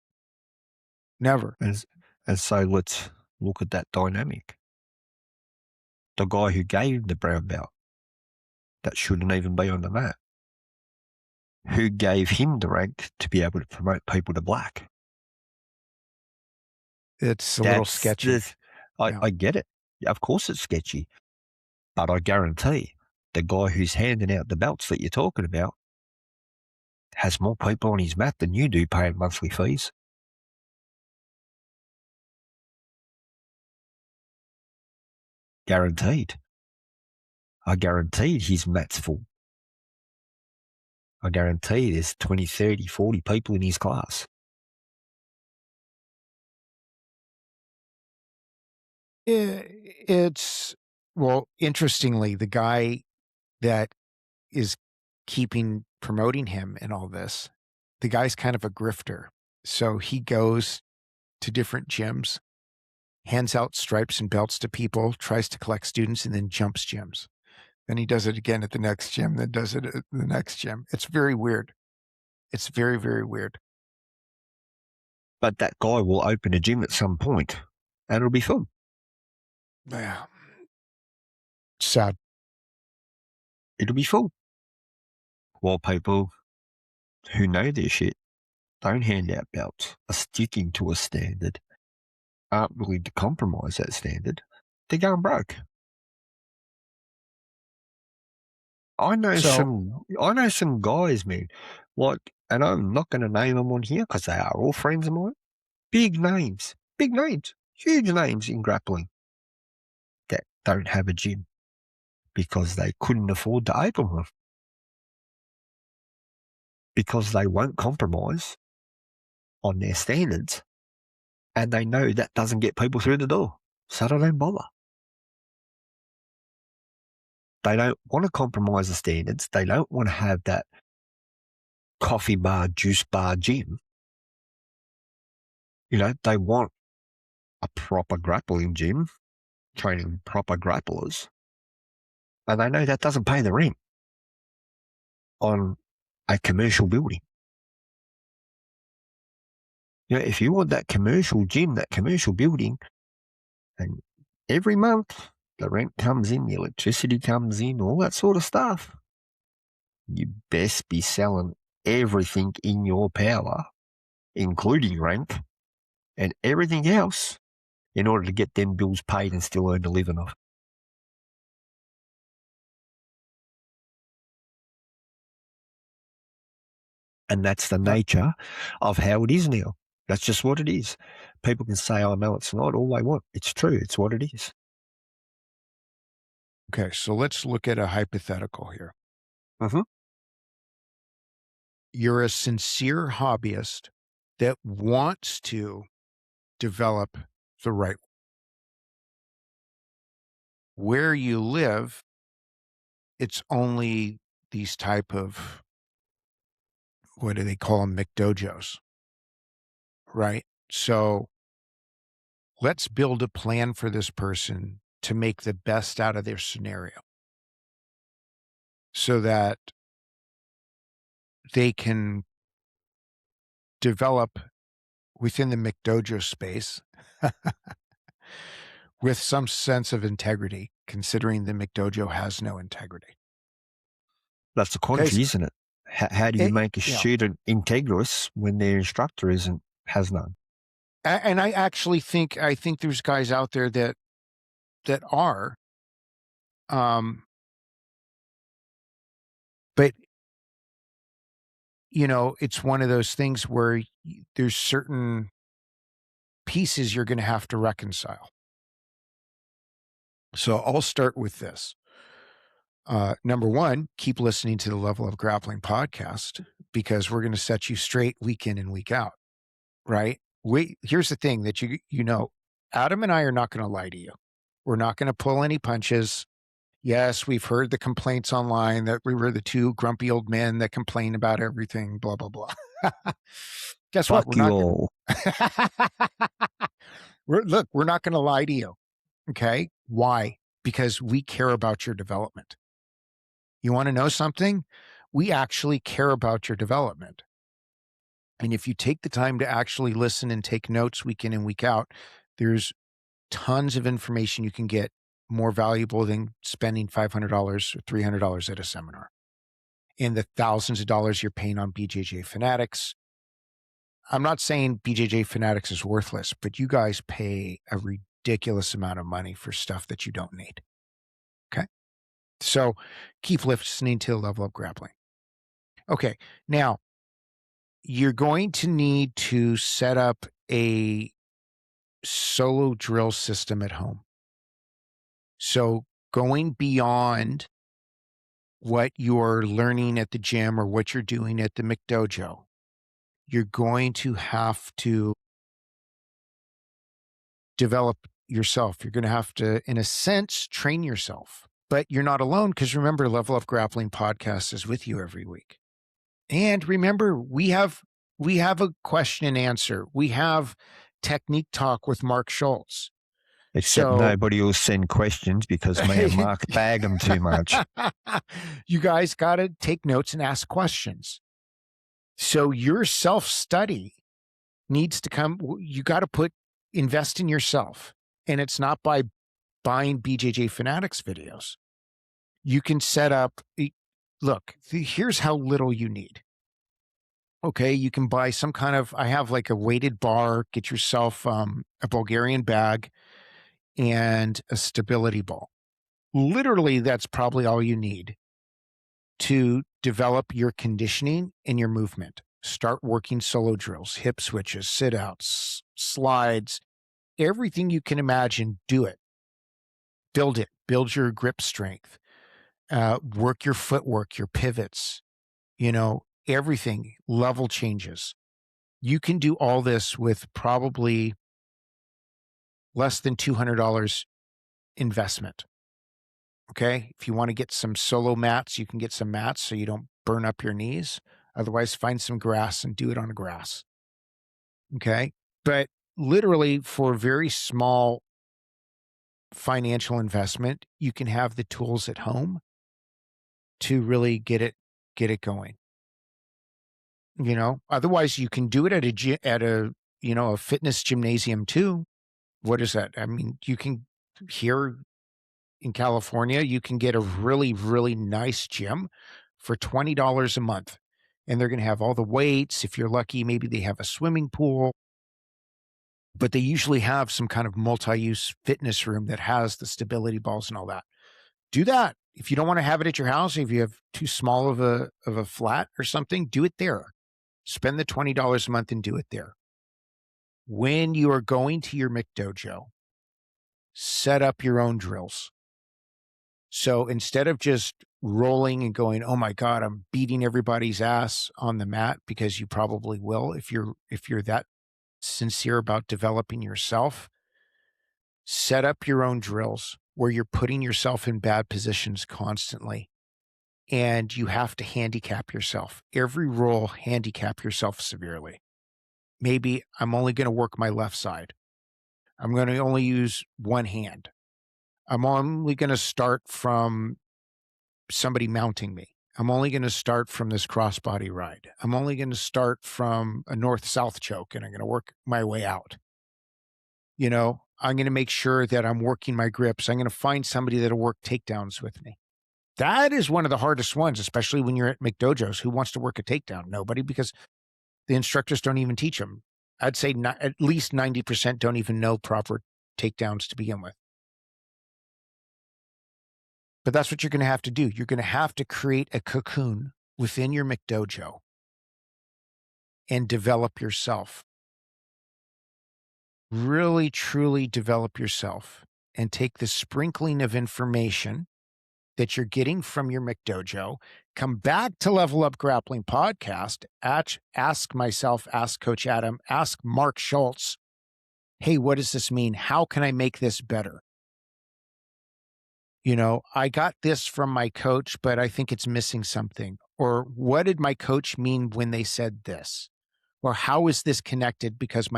Never. And, and so let's look at that dynamic. The guy who gave the brown belt, that shouldn't even be on the mat, who gave him the rank to be able to promote people to black. It's a little That's sketchy. the, I get it. Yeah, of course it's sketchy. But I guarantee the guy who's handing out the belts that you're talking about has more people on his mat than you do paying monthly fees. Guaranteed. I guaranteed his mat's full. I guarantee there's 20, 30, 40 people in his class. It's, well, interestingly, the guy that is promoting him and all this, the guy's kind of a grifter. So he goes to different gyms, hands out stripes and belts to people, tries to collect students, and then jumps gyms. Then he does it again at the next gym, then does it at the next gym. It's very weird. It's very, very weird. But that guy will open a gym at some point and it'll be full. Yeah. Sad. It'll be full. While people who know their shit don't hand out belts, are sticking to a standard, aren't willing to compromise that standard, they're going broke. I know some guys, man, like, and I'm not going to name them on here because they are all friends of mine. Big names, huge names in grappling that don't have a gym because they couldn't afford to open one. Because they won't compromise on their standards and they know that doesn't get people through the door. So they don't bother. They don't want to compromise the standards. They don't want to have that coffee bar, juice bar gym. You know, they want a proper grappling gym, training proper grapplers. And they know that doesn't pay the rent on a commercial building. You know, if you want that commercial gym, that commercial building, and every month the rent comes in, the electricity comes in, all that sort of stuff, you best be selling everything in your power, including rent and everything else, in order to get them bills paid and still earn a living off. And that's the nature of how it is now. That's just what it is. People can say, oh, no, it's not all they want. It's true. It's what it is. Okay, so let's look at a hypothetical here. Mm-hmm. You're a sincere hobbyist that wants to develop the right. Where you live, it's only these type of, what do they call them, McDojos, right? So let's build a plan for this person to make the best out of their scenario so that they can develop within the McDojo space with some sense of integrity, considering the McDojo has no integrity. That's the Okay, quandary, isn't it? How do you make a student integrous when their instructor has none? And I actually think there's guys out there that are, but you know, it's one of those things where there's certain pieces you're going to have to reconcile. So I'll start with this. Number one, keep listening to the Level of Grappling podcast because we're going to set you straight week in and week out, right? Here's the thing that you know, Adam and I are not going to lie to you. We're not going to pull any punches. Yes, we've heard the complaints online that we were the two grumpy old men that complain about everything, blah, blah, blah. Guess Fuck what? We're you not all. we're not going to lie to you. Okay. Why? Because we care about your development. You want to know something? We actually care about your development. And if you take the time to actually listen and take notes week in and week out, there's tons of information you can get more valuable than spending $500 or $300 at a seminar. And the thousands of dollars you're paying on BJJ Fanatics. I'm not saying BJJ Fanatics is worthless, but you guys pay a ridiculous amount of money for stuff that you don't need. Okay. So keep listening to Level Up Grappling. Okay. Now, you're going to need to set up a solo drill system at home. So going beyond what you're learning at the gym or what you're doing at the McDojo, you're going to have to develop yourself. You're going to have to, in a sense, train yourself. But you're not alone because remember, Level Up Grappling Podcast is with you every week. And remember, we have a question and answer. We have Technique Talk with Mark Schultz. Except nobody will send questions because me and Mark bag them too much. You guys got to take notes and ask questions. So your self-study needs to come. You got to invest in yourself. And it's not by buying BJJ Fanatics videos. You can set up, look, here's how little you need. Okay, you can buy some kind of, I have like a weighted bar, get yourself a Bulgarian bag and a stability ball. Literally, that's probably all you need to develop your conditioning and your movement. Start working solo drills, hip switches, sit outs, slides, everything you can imagine, do it. Build it, build your grip strength, work your footwork, your pivots, everything, level changes. You can do all this with probably less than $200 investment. Okay. If you want to get some solo mats, you can get some mats so you don't burn up your knees. Otherwise, find some grass and do it on the grass. Okay. But literally, for a very small financial investment, you can have the tools at home to really get it going. Otherwise you can do it at a fitness gymnasium too. What is that? I mean, you can, here in California, you can get a really, really nice gym for $20 a month. And they're going to have all the weights. If you're lucky, maybe they have a swimming pool, but they usually have some kind of multi-use fitness room that has the stability balls and all that. Do that. If you don't want to have it at your house, if you have too small of a flat or something, do it there. Spend the $20 a month and do it there. When you are going to your McDojo, set up your own drills. So instead of just rolling and going, oh my God, I'm beating everybody's ass on the mat, because you probably will if you're that sincere about developing yourself, set up your own drills where you're putting yourself in bad positions constantly. And you have to handicap yourself. Every roll, handicap yourself severely. Maybe I'm only going to work my left side. I'm going to only use one hand. I'm only going to start from somebody mounting me. I'm only going to start from this crossbody ride. I'm only going to start from a north-south choke, and I'm going to work my way out. I'm going to make sure that I'm working my grips. I'm going to find somebody that'll work takedowns with me. That is one of the hardest ones, especially when you're at McDojos. Who wants to work a takedown? Nobody, because the instructors don't even teach them. I'd say at least 90% don't even know proper takedowns to begin with. But that's what you're going to have to do. You're going to have to create a cocoon within your McDojo and develop yourself. Really, truly develop yourself and take the sprinkling of information that you're getting from your McDojo, come back to Level Up Grappling Podcast, ask myself, ask Coach Adam, ask Mark Schultz, hey, what does this mean? How can I make this better? I got this from my coach, but I think it's missing something. Or what did my coach mean when they said this? Or how is this connected? Because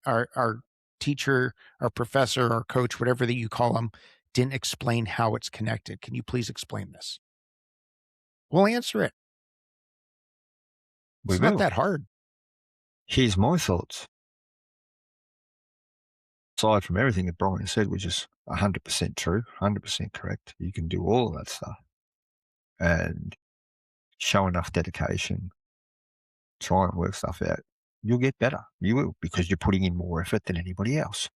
our teacher, our professor, our coach, whatever that you call them, didn't explain how it's connected. Can you please explain this? We'll answer it. We It's not will. that hard. Here's my thoughts. Aside from everything that Brian said, which is 100% true, 100% correct, you can do all of that stuff and show enough dedication, try and work stuff out. You'll get better. You will, because you're putting in more effort than anybody else.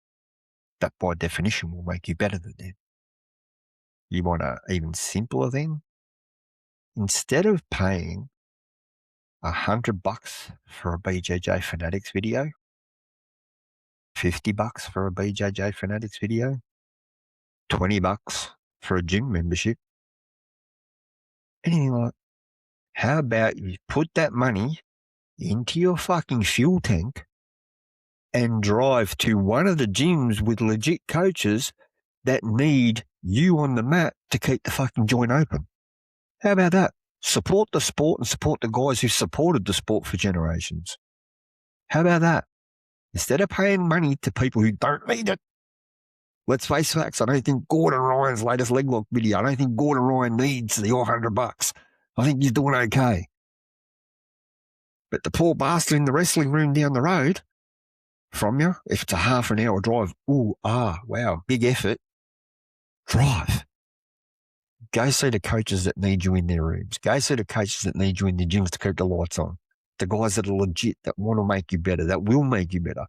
That by definition will make you better than them. You want an even simpler thing? Instead of paying $100 for a BJJ Fanatics video, $50 for a BJJ Fanatics video, $20 for a gym membership, anything like, how about you put that money into your fucking fuel tank and drive to one of the gyms with legit coaches that need you on the mat to keep the fucking joint open? How about that? Support the sport and support the guys who supported the sport for generations. How about that? Instead of paying money to people who don't need it, let's face facts. I don't think Gordon Ryan's latest leg lock video, I don't think Gordon Ryan needs the $100. I think he's doing okay. But the poor bastard in the wrestling room down the road from you, if it's a half an hour drive, wow, big effort, drive. Go see the coaches that need you in their rooms. Go see the coaches that need you in the gyms to keep the lights on. The guys that are legit, that want to make you better, that will make you better.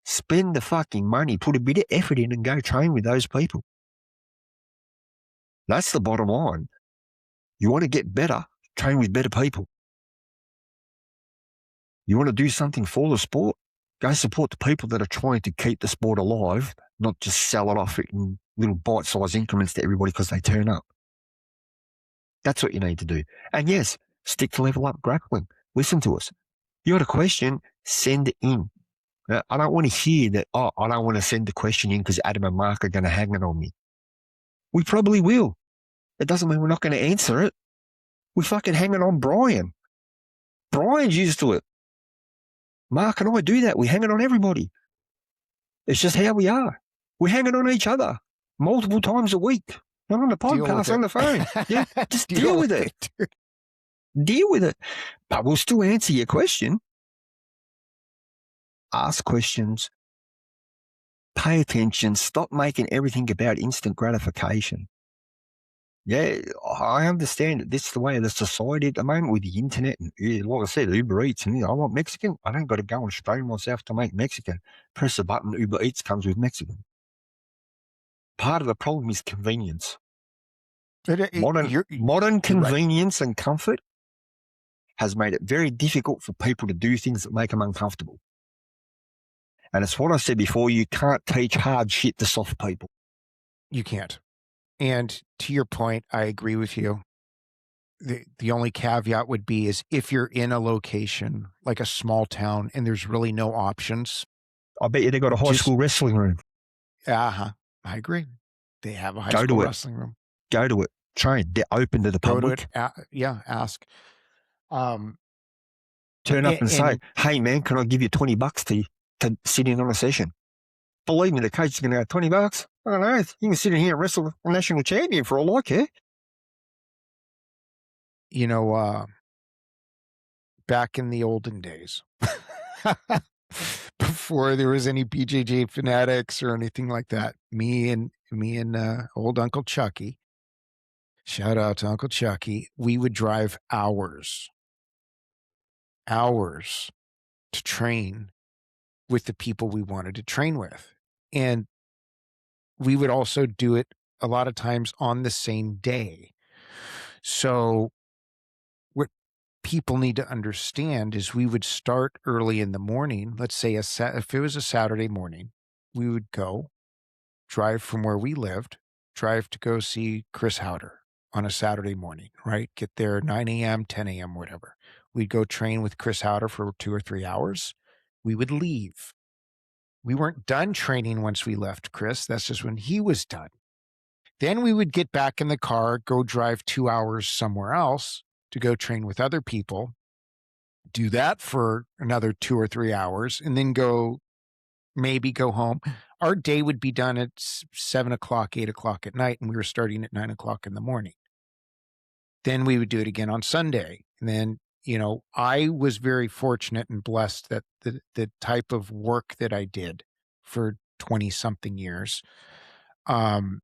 Spend the fucking money, put a bit of effort in and go train with those people. That's the bottom line. You want to get better, train with better people. You want to do something for the sport, go support the people that are trying to keep the sport alive, not just sell it off in little bite-sized increments to everybody because they turn up. That's what you need to do. And yes, stick to Level Up Grappling. Listen to us. You got a question, send it in. I don't want to hear that, I don't want to send the question in because Adam and Mark are going to hang it on me. We probably will. It doesn't mean we're not going to answer it. We're fucking hanging on Brian. Brian's used to it. Mark and I do that. We hang it on everybody. It's just how we are. We're hanging on each other multiple times a week. Not on the podcast, on the phone. Yeah, just deal with it. Deal with it. But we'll still answer your question. Ask questions. Pay attention. Stop making everything about instant gratification. Yeah, I understand that this is the way of the society at the moment with the internet and, like I said, Uber Eats. And I want Mexican. I don't got to go and strain myself to make Mexican. Press a button, Uber Eats comes with Mexican. Part of the problem is convenience. Modern convenience and comfort has made it very difficult for people to do things that make them uncomfortable. And it's what I said before, you can't teach hard shit to soft people. You can't. And to your point, I agree with you. The only caveat would be is if you're in a location like a small town and there's really no options. I bet you they got a high school wrestling room. I agree. They have a high school wrestling room. Go to it. Train. They're open to the public. Go to it. Ask. Turn up and say, hey, man, can I give you $20 to sit in on a session? Believe me, the coach is going to go, $20? I don't know. You can sit in here and wrestle a national champion for all I care. You know, back in the olden days, before there was any BJJ Fanatics or anything like that, me and old Uncle Chucky, shout out to Uncle Chucky, we would drive hours to train with the people we wanted to train with. And we would also do it a lot of times on the same day. So what people need to understand is we would start early in the morning. Let's say if it was a Saturday morning, we would go drive from where we lived, drive to go see Chris Howder on a Saturday morning, right? Get there 9 a.m., 10 a.m., whatever. We'd go train with Chris Howder for 2 or 3 hours. We would leave. We weren't done training once we left Chris. That's just when he was done. Then we would get back in the car, go drive 2 hours somewhere else to go train with other people, do that for another 2 or 3 hours, and then maybe go home. Our day would be done at 7 o'clock, 8 o'clock at night, and we were starting at 9 o'clock in the morning. Then we would do it again on Sunday. And then, I was very fortunate and blessed that the type of work that I did for 20 something years, um,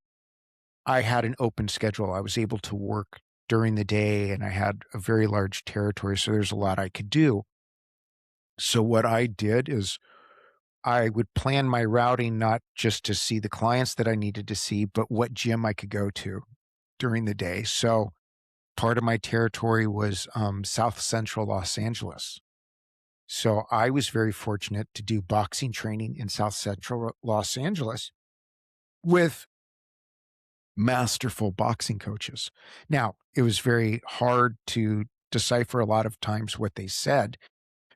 I had an open schedule. I was able to work during the day and I had a very large territory. So there's a lot I could do. So what I did is I would plan my routing not just to see the clients that I needed to see, but what gym I could go to during the day. So part of my territory was South Central Los Angeles. So I was very fortunate to do boxing training in South Central Los Angeles with masterful boxing coaches. Now, it was very hard to decipher a lot of times what they said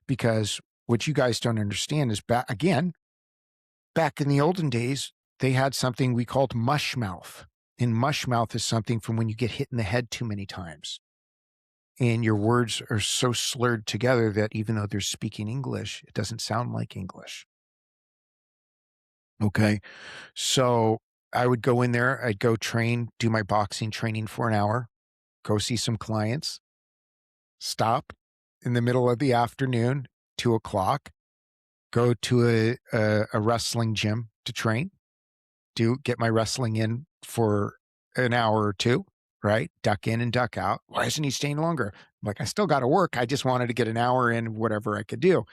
because what you guys don't understand is back in the olden days, they had something we called mush mouth. And mush mouth is something from when you get hit in the head too many times. And your words are so slurred together that even though they're speaking English, it doesn't sound like English. Okay. So I would go in there, I'd go train, do my boxing training for an hour, go see some clients, stop in the middle of the afternoon, 2 o'clock, go to a wrestling gym to train, get my wrestling in for an hour or two, right? Duck in and duck out. Why isn't he staying longer? I'm like, I still got to work. I just wanted to get an hour in, whatever I could do.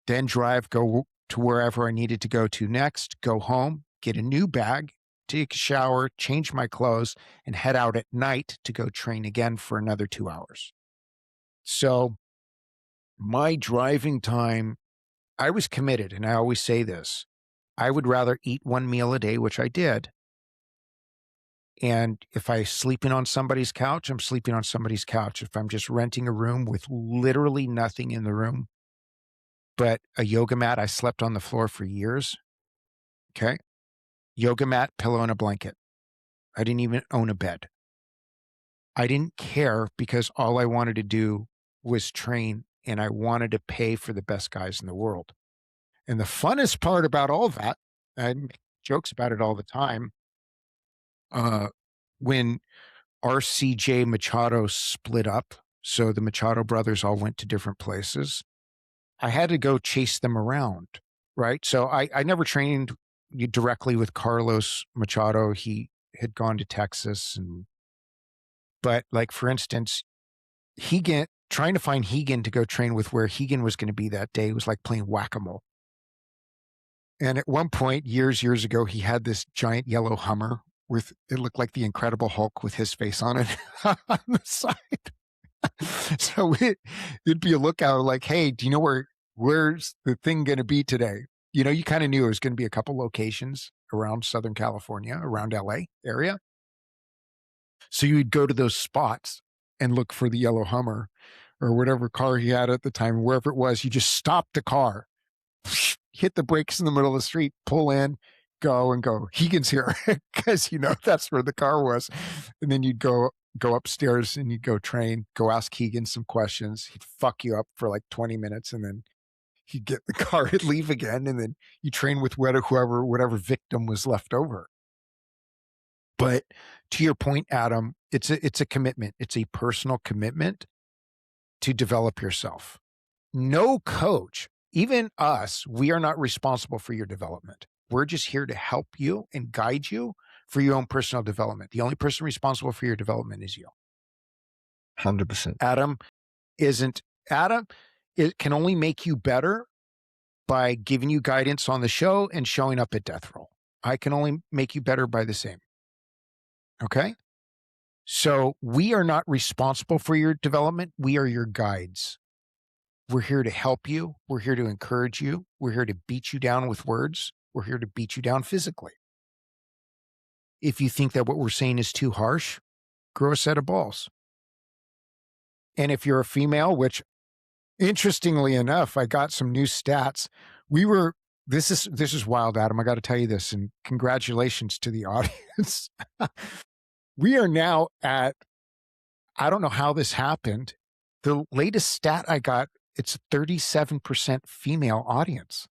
Then drive, go to wherever I needed to go to next, go home, get a new bag, take a shower, change my clothes, and head out at night to go train again for another 2 hours. So my driving time, I was committed. And I always say this, I would rather eat one meal a day, which I did. And if I sleeping on somebody's couch, I'm sleeping on somebody's couch. If I'm just renting a room with literally nothing in the room, but a yoga mat, I slept on the floor for years. Okay. Yoga mat, pillow, and a blanket. I didn't even own a bed. I didn't care because all I wanted to do was train and I wanted to pay for the best guys in the world. And the funnest part about all that, I make jokes about it all the time. When RCJ Machado split up, so the Machado brothers all went to different places, I had to go chase them around, right? So I never trained directly with Carlos Machado. He had gone to Texas, but like for instance, Hegan, trying to find Hegan to go train with where Hegan was going to be that day was like playing whack-a-mole. And at one point, years ago, he had this giant yellow Hummer with, it looked like the Incredible Hulk with his face on it on the side. So it'd be a lookout like, hey, do you know where's the thing going to be today? You kind of knew it was going to be a couple locations around Southern California, around LA area. So you'd go to those spots and look for the yellow Hummer or whatever car he had at the time, wherever it was. You just stop the car, hit the brakes in the middle of the street, pull in, go and go. Hegan's here because that's where the car was. And then you'd go upstairs and you'd go train, go ask Keegan some questions. He'd fuck you up for like 20 minutes and then he'd get the car and leave again. And then you train with whatever victim was left over. But to your point, Adam, it's a commitment. It's a personal commitment to develop yourself. No coach, even us, we are not responsible for your development. We're just here to help you and guide you for your own personal development. The only person responsible for your development is you. 100%. Adam, it can only make you better by giving you guidance on the show and showing up at death roll. I can only make you better by the same. Okay? So we are not responsible for your development. We are your guides. We're here to help you. We're here to encourage you. We're here to beat you down with words. We're here to beat you down physically. If you think that what we're saying is too harsh, grow a set of balls. And if you're a female, which interestingly enough, I got some new stats. This is wild, Adam. I got to tell you this, and congratulations to the audience. We are now at, I don't know how this happened. The latest stat I got, it's 37% female audience.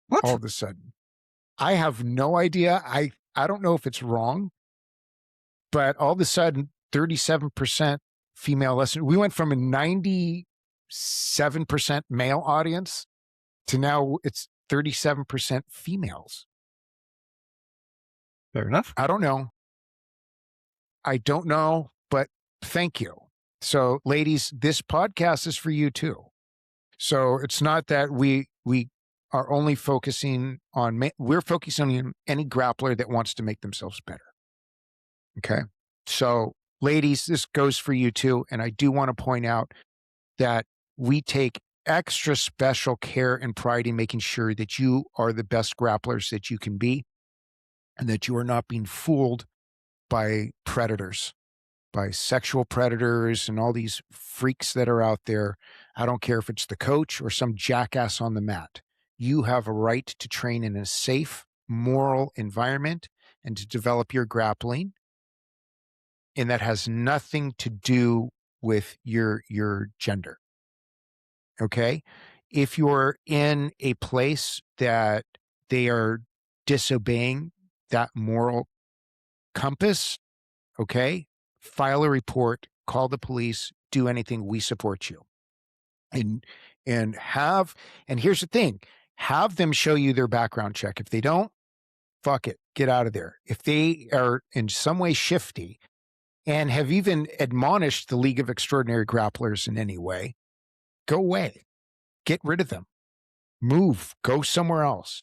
What? All of a sudden. I have no idea. I don't know if it's wrong, but all of a sudden, 37% female listeners. We went from a 97% male audience to now it's 37% females. Fair enough. I don't know. But thank you. So, ladies, this podcast is for you too. So it's not that we are only focusing on, we're focusing on any grappler that wants to make themselves better. Okay. So, ladies, this goes for you too. And I do want to point out that we take extra special care and pride in making sure that you are the best grapplers that you can be and that you are not being fooled by predators, by sexual predators and all these freaks that are out there. I don't care if it's the coach or some jackass on the mat. You have a right to train in a safe, moral environment and to develop your grappling. And that has nothing to do with your gender. Okay? If you're in a place that they are disobeying that moral compass, okay, file a report, call the police, do anything. We support you. And here's the thing, have them show you their background check. If they don't, fuck it, get out of there. If they are in some way shifty and have even admonished the League of Extraordinary Grapplers in any way, go away, get rid of them, move, go somewhere else.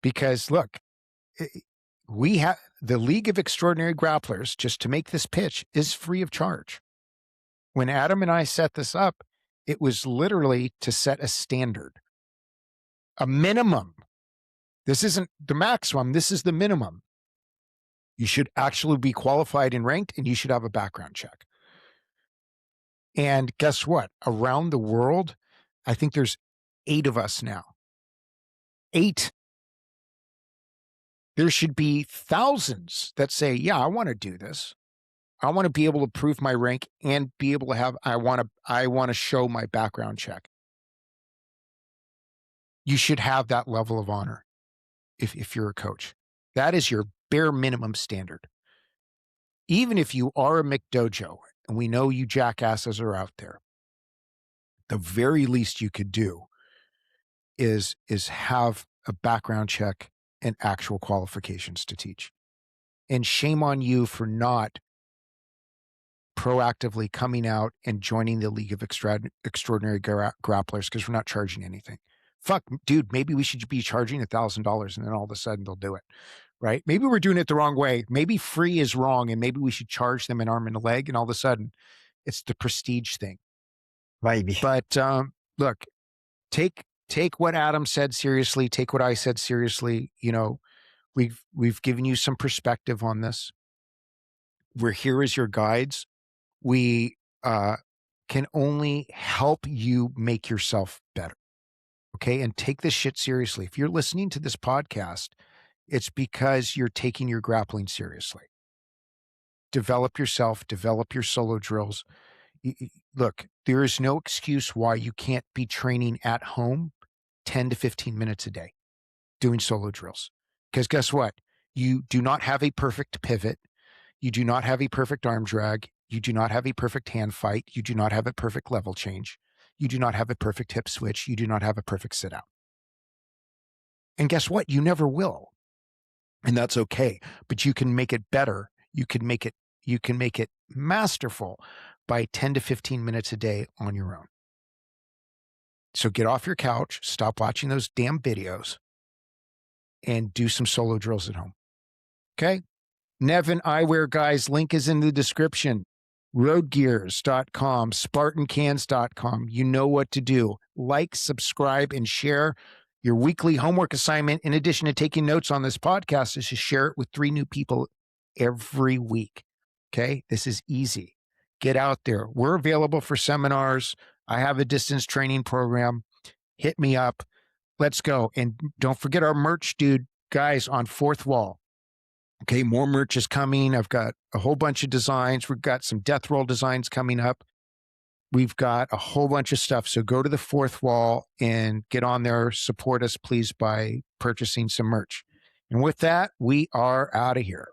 Because look, we have the League of Extraordinary Grapplers, just to make this pitch, is free of charge. When Adam and I set this up, it was literally to set a standard, a minimum. This isn't the maximum. This is the minimum. You should actually be qualified and ranked, and you should have a background check. And guess what? Around the world, I think there's 8 of us now. 8. There should be thousands that say, yeah, I want to do this. I want to be able to prove my rank and be able to have, I want to show my background check. You should have that level of honor if you're a coach. That is your bare minimum standard. Even if you are a McDojo, and we know you jackasses are out there, the very least you could do is have a background check and actual qualifications to teach. And shame on you for not proactively coming out and joining the League of Extraordinary Grapplers, because we're not charging anything. Fuck, dude, maybe we should be charging $1,000 and then all of a sudden they'll do it, right? Maybe we're doing it the wrong way. Maybe free is wrong and maybe we should charge them an arm and a leg and all of a sudden it's the prestige thing. Maybe. But look, take what Adam said seriously. Take what I said seriously. You know, we've given you some perspective on this. We're here as your guides. We can only help you make yourself better. Okay. And take this shit seriously. If you're listening to this podcast, it's because you're taking your grappling seriously. Develop yourself, develop your solo drills. Look, there is no excuse why you can't be training at home 10 to 15 minutes a day doing solo drills. Because guess what? You do not have a perfect pivot. You do not have a perfect arm drag. You do not have a perfect hand fight. You do not have a perfect level change. You do not have a perfect hip switch. You do not have a perfect sit out. And guess what? You never will. And that's okay. But you can make it better. You can make it masterful by 10 to 15 minutes a day on your own. So get off your couch, stop watching those damn videos, and do some solo drills at home. Okay? Nevin Eyewear, guys, link is in the description. Roadgears.com, SpartanCans.com. You know what to do. Like, subscribe, and share. Your weekly homework assignment, in addition to taking notes on this podcast, is to share it with 3 new people every week. Okay? This is easy. Get out there. We're available for seminars. I have a distance training program. Hit me up. Let's go. And don't forget our merch, dude. Guys, on Fourth Wall. Okay, more merch is coming. I've got a whole bunch of designs. We've got some death roll designs coming up. We've got a whole bunch of stuff. So go to the Fourth Wall and get on there. Support us, please, by purchasing some merch. And with that, we are out of here.